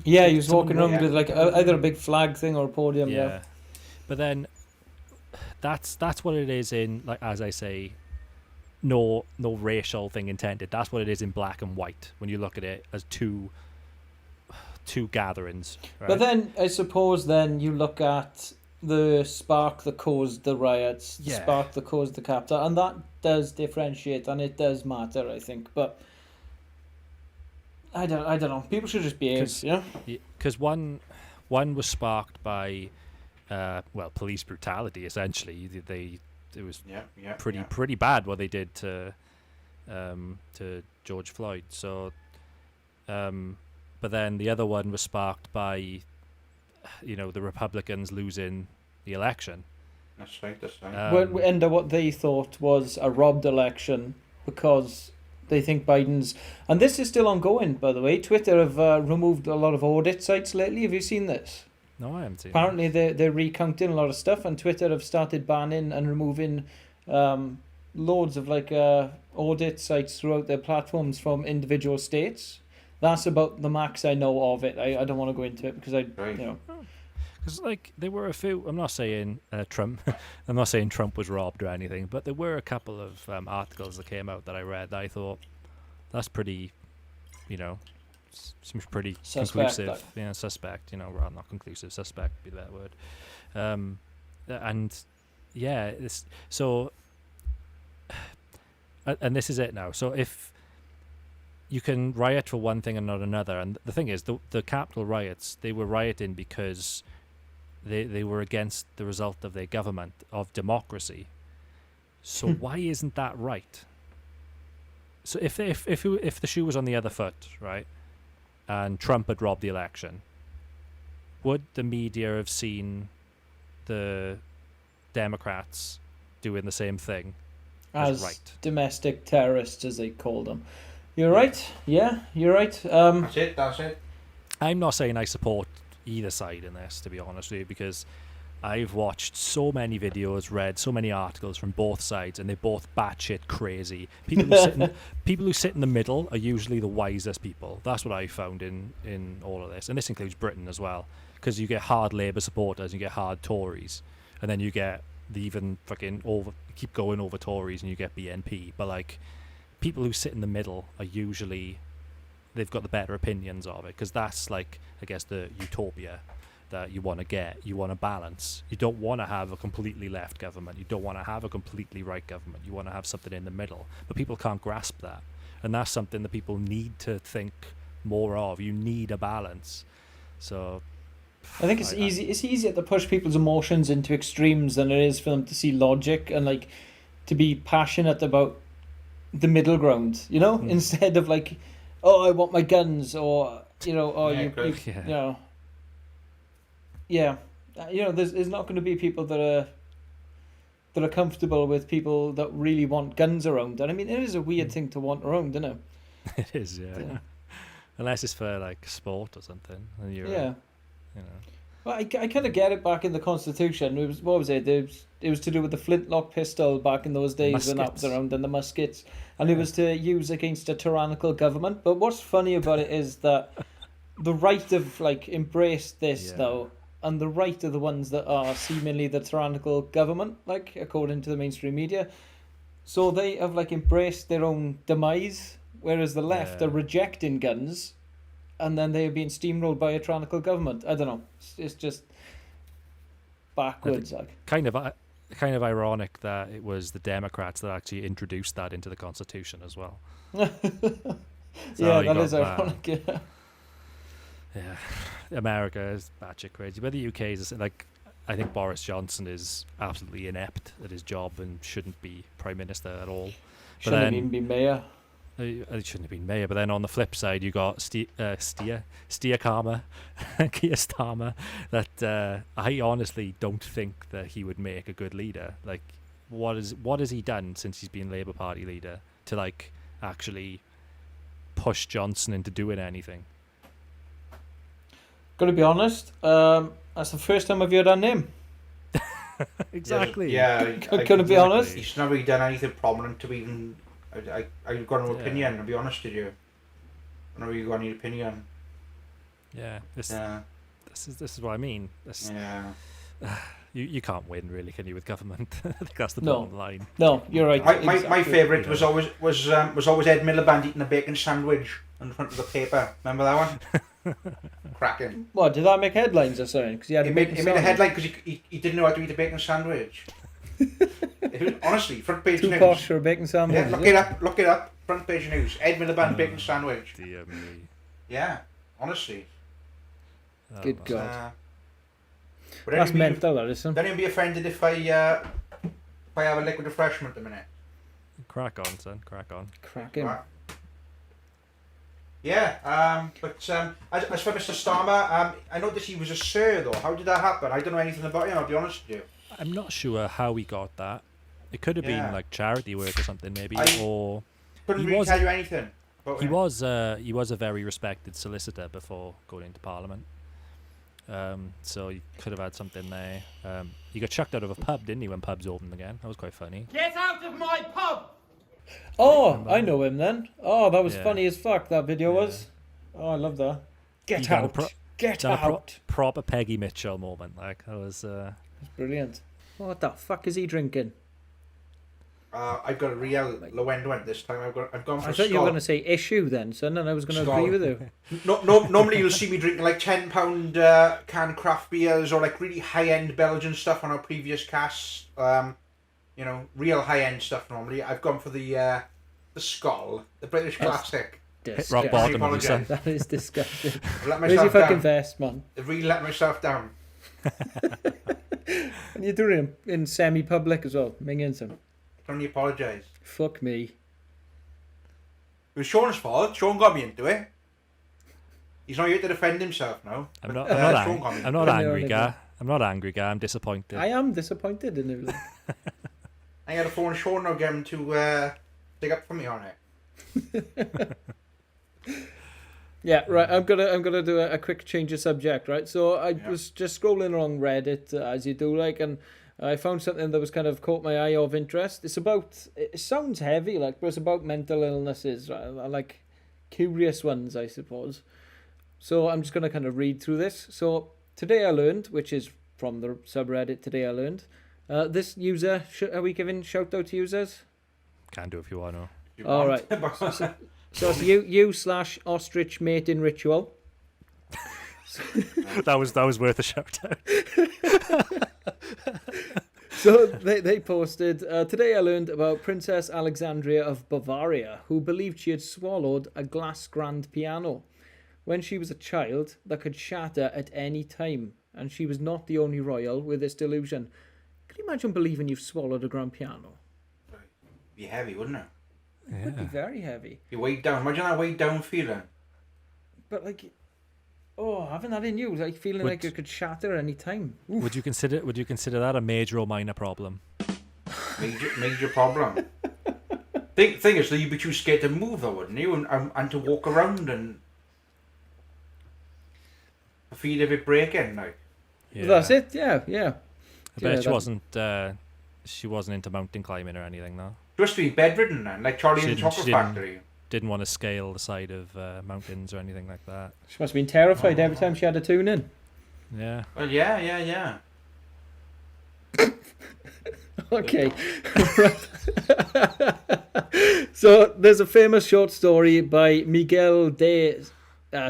S3: He was walking around with like either a big flag thing or a podium. Yeah.
S1: But then that's what it is in, like, as I say, no racial thing intended. That's what it is in black and white when you look at it as two gatherings. Right?
S3: But then I suppose then you look at the spark that caused the riots, the spark that caused the Capitol, and that does differentiate and it does matter, I think. But I don't know. People should just behave,
S1: because one was sparked by police brutality. Essentially, it was pretty bad what they did to George Floyd. So, but then the other one was sparked by the Republicans losing the election.
S2: That's right.
S3: Under what they thought was a robbed election, because they think Biden's, and this is still ongoing, by the way. Twitter have removed a lot of audit sites lately. Have you seen this?
S1: No, I haven't seen.
S3: Apparently, they're recounting a lot of stuff, and Twitter have started banning and removing loads of audit sites throughout their platforms from individual states. That's about the max I know of it. I don't want to go into it because because
S1: there were a few. I'm not saying Trump. I'm not saying Trump was robbed or anything, but there were a couple of articles that came out that I read that I thought that's pretty, seems pretty
S3: suspect,
S1: conclusive. Suspect. Rather not conclusive. Suspect would be that word. And this is it now. So if you can riot for one thing and not another, and the thing is, the Capitol riots, they were rioting because they were against the result of their government, of democracy. So why isn't that right? So if the shoe was on the other foot, right, and Trump had robbed the election, would the media have seen the Democrats doing the same thing as right?
S3: Domestic terrorists, as they call them. You're right. Yeah, you're right.
S2: That's it.
S1: I'm not saying I support either side in this, to be honest with you, because I've watched so many videos, read so many articles from both sides, and they're both batshit crazy. People who sit in the middle are usually the wisest people. That's what I found in all of this, and this includes Britain as well, because you get hard Labour supporters, you get hard Tories, and then you get the even fucking keep going over Tories, and you get BNP. But people who sit in the middle are usually, they've got the better opinions of it, because that's I guess the utopia that you want to get. You want a balance. You don't want to have a completely left government. You don't want to have a completely right government. You want to have something in the middle. But people can't grasp that. And that's something that people need to think more of. You need a balance. So
S3: I think it's easier to push people's emotions into extremes than it is for them to see logic and to be passionate about the middle ground, instead of I want my guns, or there's not going to be people that are comfortable with people that really want guns around. And I mean, it is a weird thing to want around, isn't it?
S1: It is, yeah.
S3: Yeah.
S1: Unless it's for like sport or something, and you're,
S3: Yeah.
S1: you know,
S3: Well, I kind of get it back in the Constitution. It was, what was it? It was to do with the flintlock pistol back in those days when that was
S1: Muskets.
S3: around, and the muskets. And it was to use against a tyrannical government. But what's funny about it is that the right have like embraced this
S1: Yeah.
S3: now, and the right are the ones that are seemingly the tyrannical government, like according to the mainstream media. So they have like embraced their own demise, whereas the left
S1: Yeah.
S3: are rejecting guns, and then they are being steamrolled by a tyrannical government. I don't know. It's just backwards. Like.
S1: kind of ironic that it was the Democrats that actually introduced that into the Constitution as well.
S3: Yeah,
S1: how you
S3: that
S1: got
S3: is
S1: that.
S3: ironic. Yeah.
S1: Yeah, America is batshit crazy, but the UK is like, I think Boris Johnson is absolutely inept at his job and shouldn't be prime minister at all.
S3: Shouldn't have
S1: then-
S3: even been mayor.
S1: It shouldn't have been mayor, but then on the flip side, you got Keir Starmer, that I honestly don't think that he would make a good leader. Like, what has he done since he's been Labour Party leader to like actually push Johnson into doing anything?
S3: Gotta be honest, that's the first time I've heard that name.
S1: Exactly.
S2: Yeah.
S3: Couldn't be honest.
S2: He's not really done anything prominent to even. I've got no
S1: Yeah.
S2: opinion, to be honest with you. I don't really got any opinion.
S1: Yeah. This
S2: Yeah.
S1: is what I mean.
S2: Yeah.
S1: You can't win really, can you, with government? I think that's the
S3: No.
S1: bottom line.
S3: No, you're right.
S2: My
S3: exactly.
S2: favourite was always Ed Miliband eating a bacon sandwich in front of the paper. Remember that one? Cracking.
S3: What, did that make headlines or something? Because he had
S2: He
S3: a
S2: made
S3: bacon
S2: a
S3: sandwich.
S2: headline because he didn't know how to eat a bacon sandwich. It was, honestly, front page
S3: Too
S2: news.
S3: posh for a bacon sandwich.
S2: Yeah,
S3: is
S2: look it up. Front page news. Ed Miliband bacon sandwich.
S1: Dear me.
S2: Yeah, honestly.
S1: Oh,
S3: Good
S1: well.
S3: God.
S2: But
S3: That's
S2: anyway,
S3: mental, that isn't.
S2: Don't even be offended if I have a liquid refreshment a minute.
S1: Crack on, son. Crack on.
S3: Cracking.
S2: Right. Yeah, but as for Mr. Starmer, I noticed he was a sir though. How did that happen? I don't know anything about him, I'll be honest with you.
S1: I'm not sure how he got that. It could have
S2: Yeah.
S1: been like charity work or something, maybe, or
S2: Couldn't
S1: He
S2: really
S1: was-
S2: tell you anything about
S1: he
S2: him.
S1: was a very respected solicitor before going into Parliament. So he could have had something there. He got chucked out of a pub, didn't he, when pubs opened again? That was quite funny.
S5: Get out of my pub!
S3: Oh, I know him then. Oh, that was
S1: Yeah.
S3: funny as fuck, that video was. Oh, I love that. Get
S1: He done a
S3: out.
S1: pro-
S3: Get
S1: Done a
S3: out.
S1: proper Peggy Mitchell moment. Like, that was.
S3: It's brilliant. What the fuck is he drinking?
S2: I've got a real low end one this time. I've gone for
S3: I
S2: a
S3: thought you were
S2: skull.
S3: going to say issue then, son, and I was going to
S2: Skull.
S3: agree with you.
S2: Normally you'll see me drinking like £10 canned craft beers or like really high end Belgian stuff on our previous casts. Real high end stuff normally. I've gone for the skull, the British
S3: That's-
S2: classic.
S1: hit rock
S3: Disgusting.
S1: bottom,
S2: I
S1: have you, son?
S2: apologise.
S3: That is disgusting.
S2: I've let
S3: Where's your
S2: myself
S3: fucking
S2: down.
S3: vest, man?
S2: I've really let myself down.
S3: And you're doing it in semi-public as well. Minging some.
S2: I can only apologise.
S3: Fuck me.
S2: It was Sean's fault. Sean got me into it. He's not here to defend himself now.
S1: I'm
S2: but,
S1: not. I'm not,
S2: Sean
S1: ang-
S2: got me
S1: I'm
S2: into
S1: not
S2: it.
S1: angry,
S3: Only
S1: guy. I'm not angry, guy. I'm disappointed.
S3: I am disappointed in you.
S2: I got to phone Sean now, get him to stick up for me on it.
S3: Yeah, right. I'm gonna do a quick change of subject, right? So I was just scrolling along Reddit as you do, like, and I found something that was kind of caught my eye of interest. It's about. It sounds heavy, like, but it's about mental illnesses, right? Like curious ones, I suppose. So I'm just gonna kind of read through this. So today I learned, which is from the subreddit. Today I learned. This user, are we giving shout out to users?
S1: Can do if you want to.
S2: If you
S3: All
S2: want.
S3: So it's you/ostrich mate in ritual.
S1: that was worth a shout out.
S3: So they posted, today I learned about Princess Alexandria of Bavaria, who believed she had swallowed a glass grand piano when she was a child that could shatter at any time, and she was not the only royal with this delusion. Can you imagine believing you've swallowed a grand piano?
S2: Be heavy, wouldn't it?
S3: It would be very heavy.
S2: Be weighed down. Imagine that weighed down feeling.
S3: But like, having that in you, like feeling
S1: Would-
S3: like it could shatter any time. Oof.
S1: Would you consider that a major or minor problem?
S2: Major problem. Thing is, that you'd be too scared to move, though, wouldn't you? And to walk around and feet of it breaking, like.
S1: Yeah.
S3: That's it. Yeah, yeah.
S1: I bet
S3: Yeah,
S1: she wasn't into mountain climbing or anything, though.
S2: Just to be bedridden, then, like Charlie
S1: She
S2: and the
S1: didn't-
S2: Chocolate
S1: she didn't-
S2: Factory.
S1: Didn't want to scale the side of mountains or anything like that.
S3: She must have been terrified every time she had to tune in.
S1: Yeah.
S2: Well, yeah.
S3: Okay. So there's a famous short story by Miguel de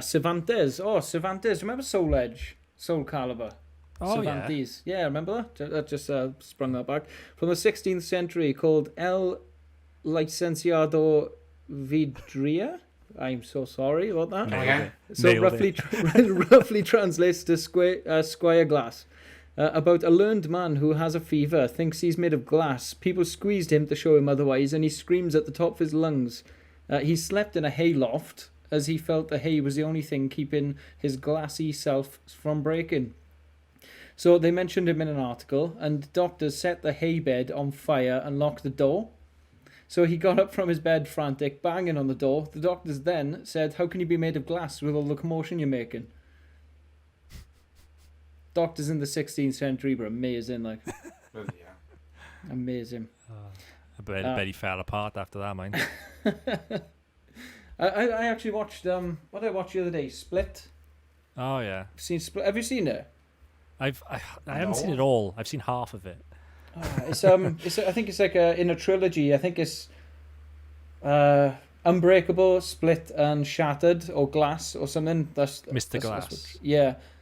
S3: Cervantes. Oh, Cervantes. Remember Soul Edge? Soul Calibur?
S1: Oh,
S3: Cervantes. Yeah, remember that? That just sprung that back. From the 16th century, called El Licenciado Vidria. I'm so sorry about that.
S2: Okay.
S3: So
S1: Nailed
S3: roughly, roughly translates to square glass. About a learned man who has a fever, thinks he's made of glass. People squeezed him to show him otherwise, and he screams at the top of his lungs. He slept in a hay loft, as he felt the hay was the only thing keeping his glassy self from breaking. So they mentioned him in an article, and doctors set the hay bed on fire and locked the door. So he got up from his bed frantic, banging on the door. The doctors then said, "How can you be made of glass with all the commotion you're making?" Doctors in the 16th century were amazing, like.
S2: Well, yeah.
S3: Amazing.
S1: I bet he fell apart after that, mind.
S3: I actually watched, what did I watch the other day? Split?
S1: Oh, yeah.
S3: Seen Split? Have you seen it?
S1: I haven't seen
S2: No.
S1: it all. I've seen half of it.
S3: It's I think it's like in a trilogy. I think it's Unbreakable, Split, and Shattered, or Glass, or something. That's
S1: Mr. Glass.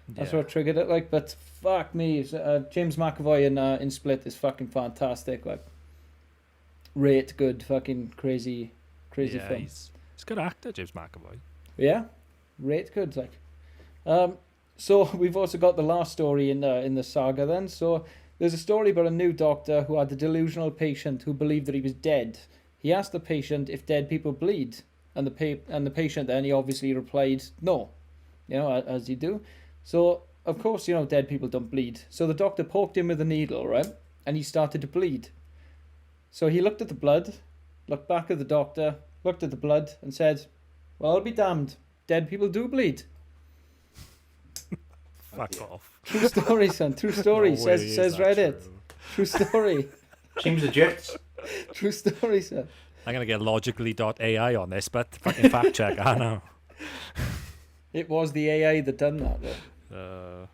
S3: That's what triggered it. Like, but fuck me, James McAvoy in Split is fucking fantastic. Like, rate good, fucking crazy
S1: yeah,
S3: film.
S1: he's a good actor, James McAvoy.
S3: Yeah, rate good. Like, so we've also got the last story in the saga. Then, so there's a story about a new doctor who had a delusional patient who believed that he was dead. He asked the patient if dead people bleed, and the patient then he obviously replied no, as you do. So of course dead people don't bleed. So the doctor poked him with a needle, right, and he started to bleed. So he looked at the blood, looked back at the doctor, looked at the blood, and said, "Well, I'll be damned. Dead people do bleed."
S1: Fuck off.
S3: True story, son. True story.
S1: No way
S3: says
S1: is that
S3: Reddit.
S1: true.
S3: True story.
S2: Seems legit.
S3: True story, son.
S1: I'm going to get logically.ai on this, but fucking fact check. I know.
S3: It was the AI that done that, though.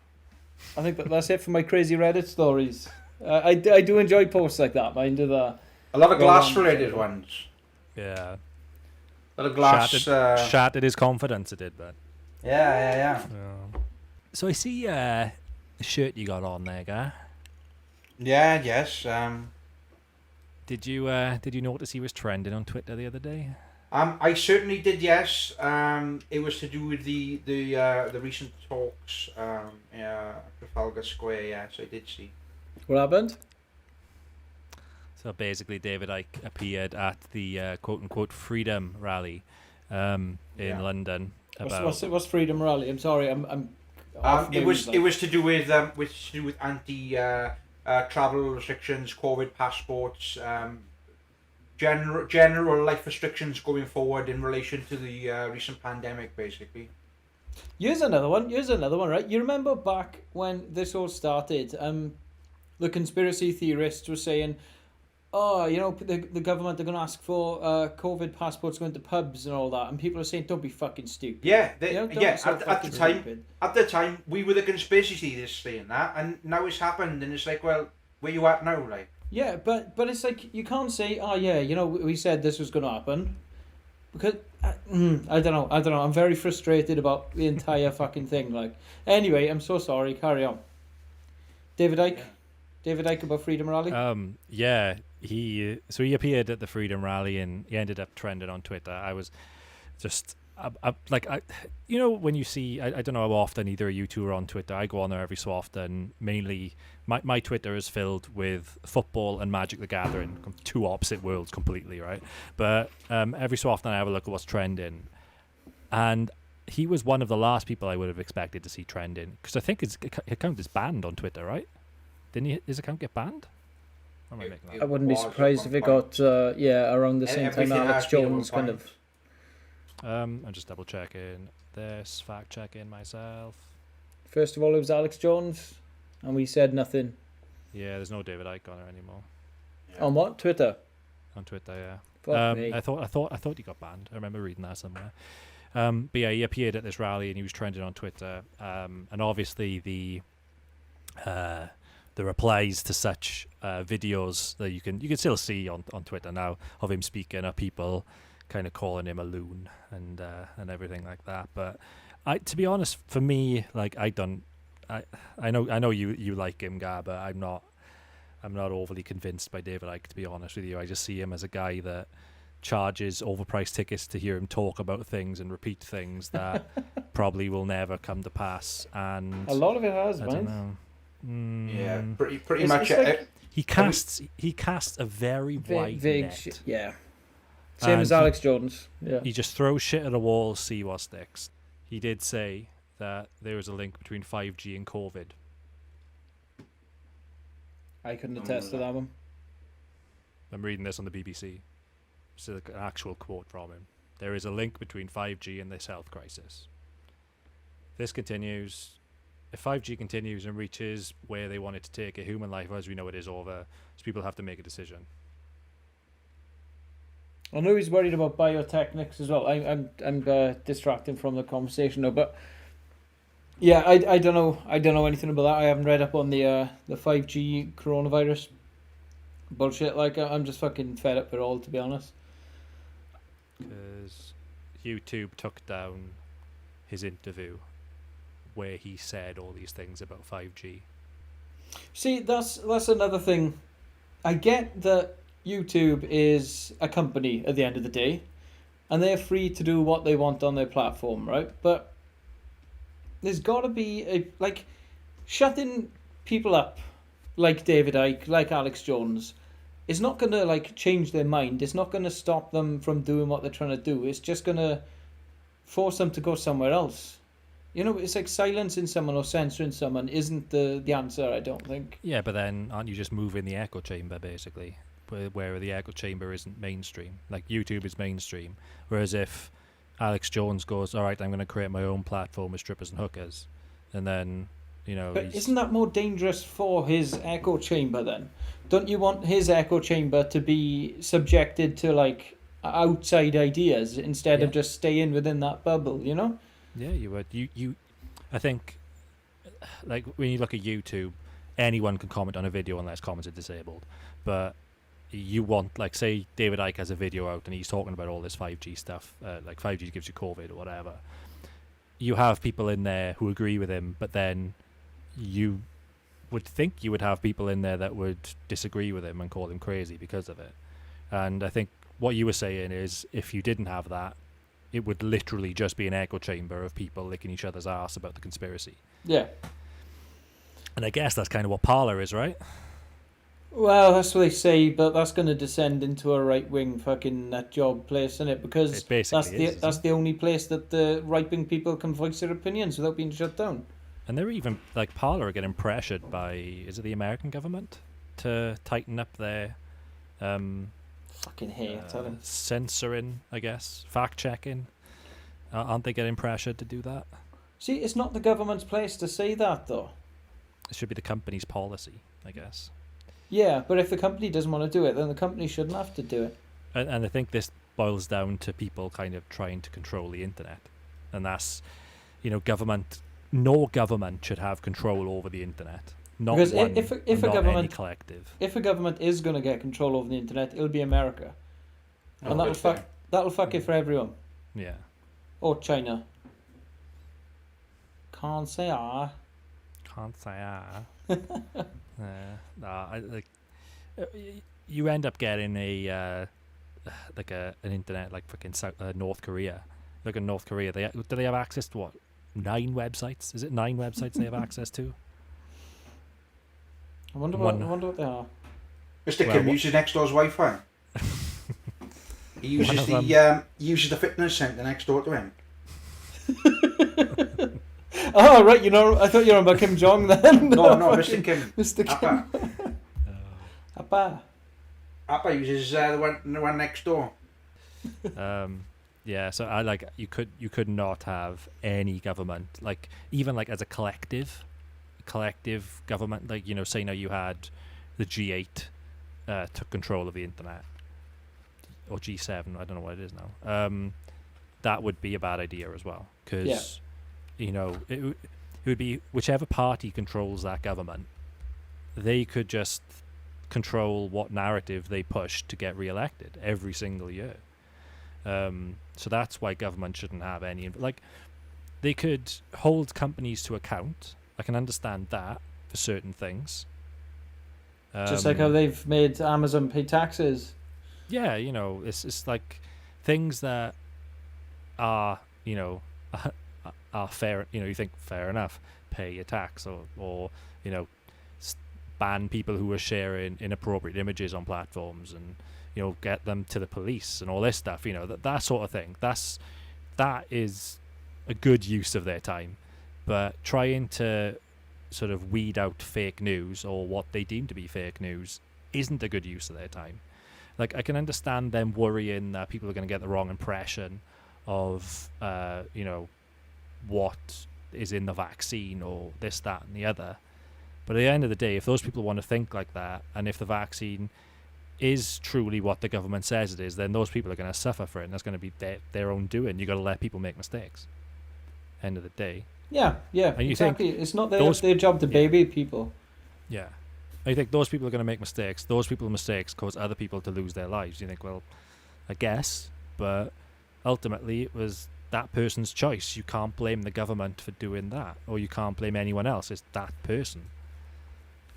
S3: I think that's it for my crazy Reddit stories. I do enjoy posts like that, mind you.
S2: A lot of glass-related ones.
S1: Yeah.
S2: A lot of glass.
S1: Shattered his confidence, it did, but.
S2: Yeah.
S1: So I see a shirt you got on there, guy.
S2: Yeah. Yes.
S1: Did you notice he was trending on Twitter the other day?
S2: I certainly did. Yes. It was to do with the recent talks. Trafalgar Square. Yes, I did see.
S3: What happened?
S1: So basically, David Icke appeared at the quote-unquote Freedom Rally in London.
S3: What's Freedom Rally? I'm sorry, I'm
S2: it was to do with anti travel restrictions, COVID passports, general life restrictions going forward in relation to the recent pandemic, basically.
S3: Here's another one, right? You remember back when this all started, the conspiracy theorists were saying, oh, the government are going to ask for COVID passports going to pubs and all that, and people are saying, don't be fucking stupid.
S2: Yeah, at the time, we were the conspiracy theorists saying that, and now it's happened, and it's like, well, where you at now, like?
S3: Yeah, but it's like, you can't say, oh yeah, we said this was going to happen, because, I don't know, I'm very frustrated about the entire fucking thing, like. Anyway, I'm so sorry, carry on. David Icke about Freedom Rally?
S1: Yeah, he appeared at the Freedom Rally and he ended up trending on Twitter. I was just when you see, I don't know how often either of you two are on Twitter. I go on there every so often. Mainly, my Twitter is filled with football and Magic the Gathering, two opposite worlds completely, right? But every so often I have a look at what's trending, and he was one of the last people I would have expected to see trending, because I think his account is banned on Twitter, right? Didn't his account get banned? Or am I making that
S3: I
S1: up?
S3: wouldn't be
S2: was at
S3: surprised if
S2: one
S3: it
S2: point.
S3: got around the same time
S2: Everything
S3: Alex
S2: has been at one
S3: Jones kind
S2: point.
S3: of.
S1: I'm just double checking this, fact checking myself.
S3: First of all, it was Alex Jones, and we said nothing.
S1: Yeah, there's no David Icke on it anymore.
S2: Yeah.
S3: On what? Twitter?
S1: On Twitter, yeah.
S3: Fuck me.
S1: I thought he got banned. I remember reading that somewhere. But yeah, he appeared at this rally and he was trending on Twitter. And obviously the replies to such videos that you can still see on Twitter now of him speaking are people kind of calling him a loon and everything like that. But to be honest, for me, like I know you like him, Gar, but I'm not overly convinced by David Icke, to be honest with you. I just see him as a guy that charges overpriced tickets to hear him talk about things and repeat things that probably will never come to pass. And
S3: A lot of it has,
S1: I
S3: man.
S1: don't know.
S2: Yeah, pretty
S3: It's-
S2: much.
S3: it's like-
S1: He casts a very wide
S3: Vague
S1: net.
S3: shit, yeah. Same
S1: And
S3: as Alex Jones. Yeah.
S1: He just throws shit at a wall, see what sticks. He did say that there was a link between 5G and COVID.
S3: I couldn't attest to that one.
S1: I'm reading this on the BBC. It's an actual quote from him. There is a link between 5G and this health crisis. This continues. If 5G continues and reaches where they want it to take it, human life as we know it is over. So people have to make a decision.
S3: I know he's worried about biotechnics as well. I'm distracting from the conversation now, but yeah, I don't know anything about that. I haven't read up on the 5G coronavirus bullshit. Like I'm just fucking fed up with it all, to be honest.
S1: Because YouTube took down his interview where he said all these things about 5G.
S3: See, that's another thing. I get that YouTube is a company at the end of the day, and they're free to do what they want on their platform, right? But there's got to be shutting people up like David Icke, like Alex Jones, is not going to change their mind. It's not going to stop them from doing what they're trying to do. It's just going to force them to go somewhere else. You know, it's like silencing someone or censoring someone isn't the answer, I don't think.
S1: Yeah, but then aren't you just moving the echo chamber, basically? Where the echo chamber isn't mainstream. Like YouTube is mainstream. Whereas if Alex Jones goes, all right, I'm going to create my own platform with strippers and hookers, and then, you know...
S3: But isn't that more dangerous for his echo chamber then? Don't you want his echo chamber to be subjected to outside ideas instead of just staying within that bubble, you know?
S1: Yeah, you would. I think, like, when you look at YouTube, anyone can comment on a video unless comments are disabled. But you want, like, say David Icke has a video out and he's talking about all this 5G stuff, like 5G gives you COVID or whatever. You have people in there who agree with him, but then you would think you would have people in there that would disagree with him and call him crazy because of it. And I think what you were saying is, if you didn't have that, it would literally just be an echo chamber of people licking each other's arse about the conspiracy.
S3: Yeah.
S1: And I guess that's kind of what Parler is, right?
S3: Well, that's what they say, but that's going to descend into a right-wing fucking nut job place, isn't it? Because
S1: It basically
S3: that's the only place that the right-wing people can voice their opinions without being shut down.
S1: And they're even, like, Parler are getting pressured by, is it the American government, to tighten up their
S3: Fucking hate, tell him.
S1: censoring, I guess, fact-checking. Aren't they getting pressured to do that?
S3: See, it's not the government's place to say that, though.
S1: It should be the company's policy, I guess.
S3: Yeah, but if the company doesn't want to do it, then the company shouldn't have to do it.
S1: And I think this boils down to people kind of trying to control the internet. And that's, government... No government should have control over the internet. Not
S3: Because
S1: one,
S3: if a
S1: not
S3: government-
S1: any collective.
S3: If a government is going to get control over the internet, it'll be America. And
S2: good thing.
S3: that'll fuck it for everyone.
S1: Yeah.
S3: Or China. Can't say ah.
S1: Can't say you end up getting an internet like fucking North Korea. Look at North Korea. Do they have access to what? 9 websites? Is it 9 websites they have access to?
S3: I wonder what they are.
S2: Mr.
S1: Well,
S2: Kim
S1: what-
S2: uses next door's Wi-Fi. He uses the fitness centre next door to him.
S3: Oh, right, I thought you were on about Kim Jong then.
S2: No,
S3: Fucking
S2: Mr. Kim.
S3: Mr. Kim.
S2: Appa.
S3: Appa.
S2: Appa uses the one next door.
S1: Yeah, so I like you could not have any government, like even like as a collective government, like, you know, say now you had the G8 took control of the internet, or G7, I don't know what it is now. That would be a bad idea as well, because you know it would be whichever party controls that government, they could just control what narrative they push to get re-elected every single year. So that's why government shouldn't have any. Like, they could hold companies to account. I can understand that for certain things.
S3: Just like how they've made Amazon pay taxes.
S1: Yeah, you know, it's like things that are, you know, are fair. You know, you think fair enough, pay your tax, or you know, ban people who are sharing inappropriate images on platforms, and you know, get them to the police and all this stuff. You know, that sort of thing. That is a good use of their time. But trying to sort of weed out fake news, or what they deem to be fake news, isn't a good use of their time. Like, I can understand them worrying that people are going to get the wrong impression of, you know, what is in the vaccine, or this, that, and the other. But at the end of the day, if those people want to think like that, and if the vaccine is truly what the government says it is, then those people are going to suffer for it, and that's going to be their own doing. You got to let people make mistakes. End of the day.
S3: Yeah,
S1: And you
S3: exactly.
S1: think
S3: it's not their job to baby people.
S1: Yeah. And you think those people are going to make mistakes. Those people's mistakes cause other people to lose their lives. You think, well, I guess, but ultimately it was that person's choice. You can't blame the government for doing that, or you can't blame anyone else. It's that person.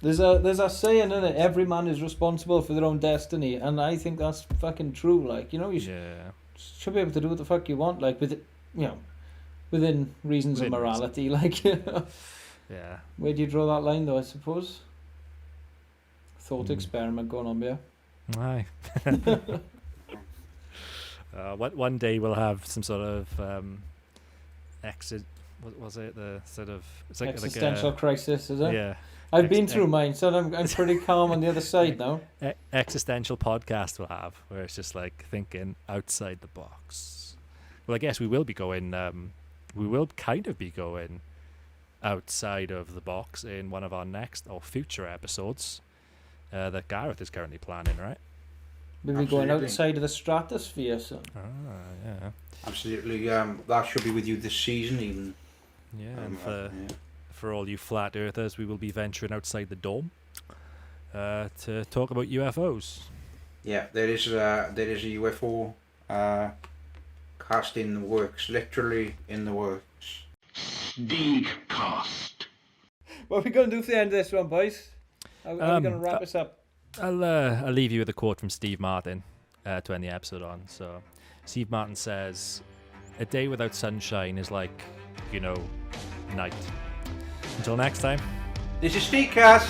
S3: There's a saying in it, every man is responsible for their own destiny, and I think that's fucking true. Like, you know, you should be able to do what the fuck you want, like, with it, you know, within reasons of morality. Like,
S1: yeah.
S3: Where do you draw that line, though? I suppose. Thought experiment going on there.
S1: Aye. One day we'll have some sort of what was it? The sort of, it's like
S3: existential crisis, is it?
S1: Yeah.
S3: I've been through mine, so I'm pretty calm on the other side now.
S1: Existential podcast we'll have, where it's just like thinking outside the box. Well, I guess we will be going. We will kind of be going outside of the box in one of our next or future episodes that Gareth is currently planning, right?
S3: We'll be going outside of the stratosphere, so.
S1: Yeah.
S2: Absolutely. That should be with you this season, even.
S1: Yeah, and for all you flat earthers, we will be venturing outside the dome to talk about UFOs. Yeah,
S2: there is a UFO cast in the works, literally in the works.
S5: SteegCast.
S3: What are we going to do for the end of this one, boys? How are we going to wrap this up?
S1: I'll leave you with a quote from Steve Martin to end the episode on. So, Steve Martin says, "A day without sunshine is like, you know, night." Until next time.
S2: This is SteegCast.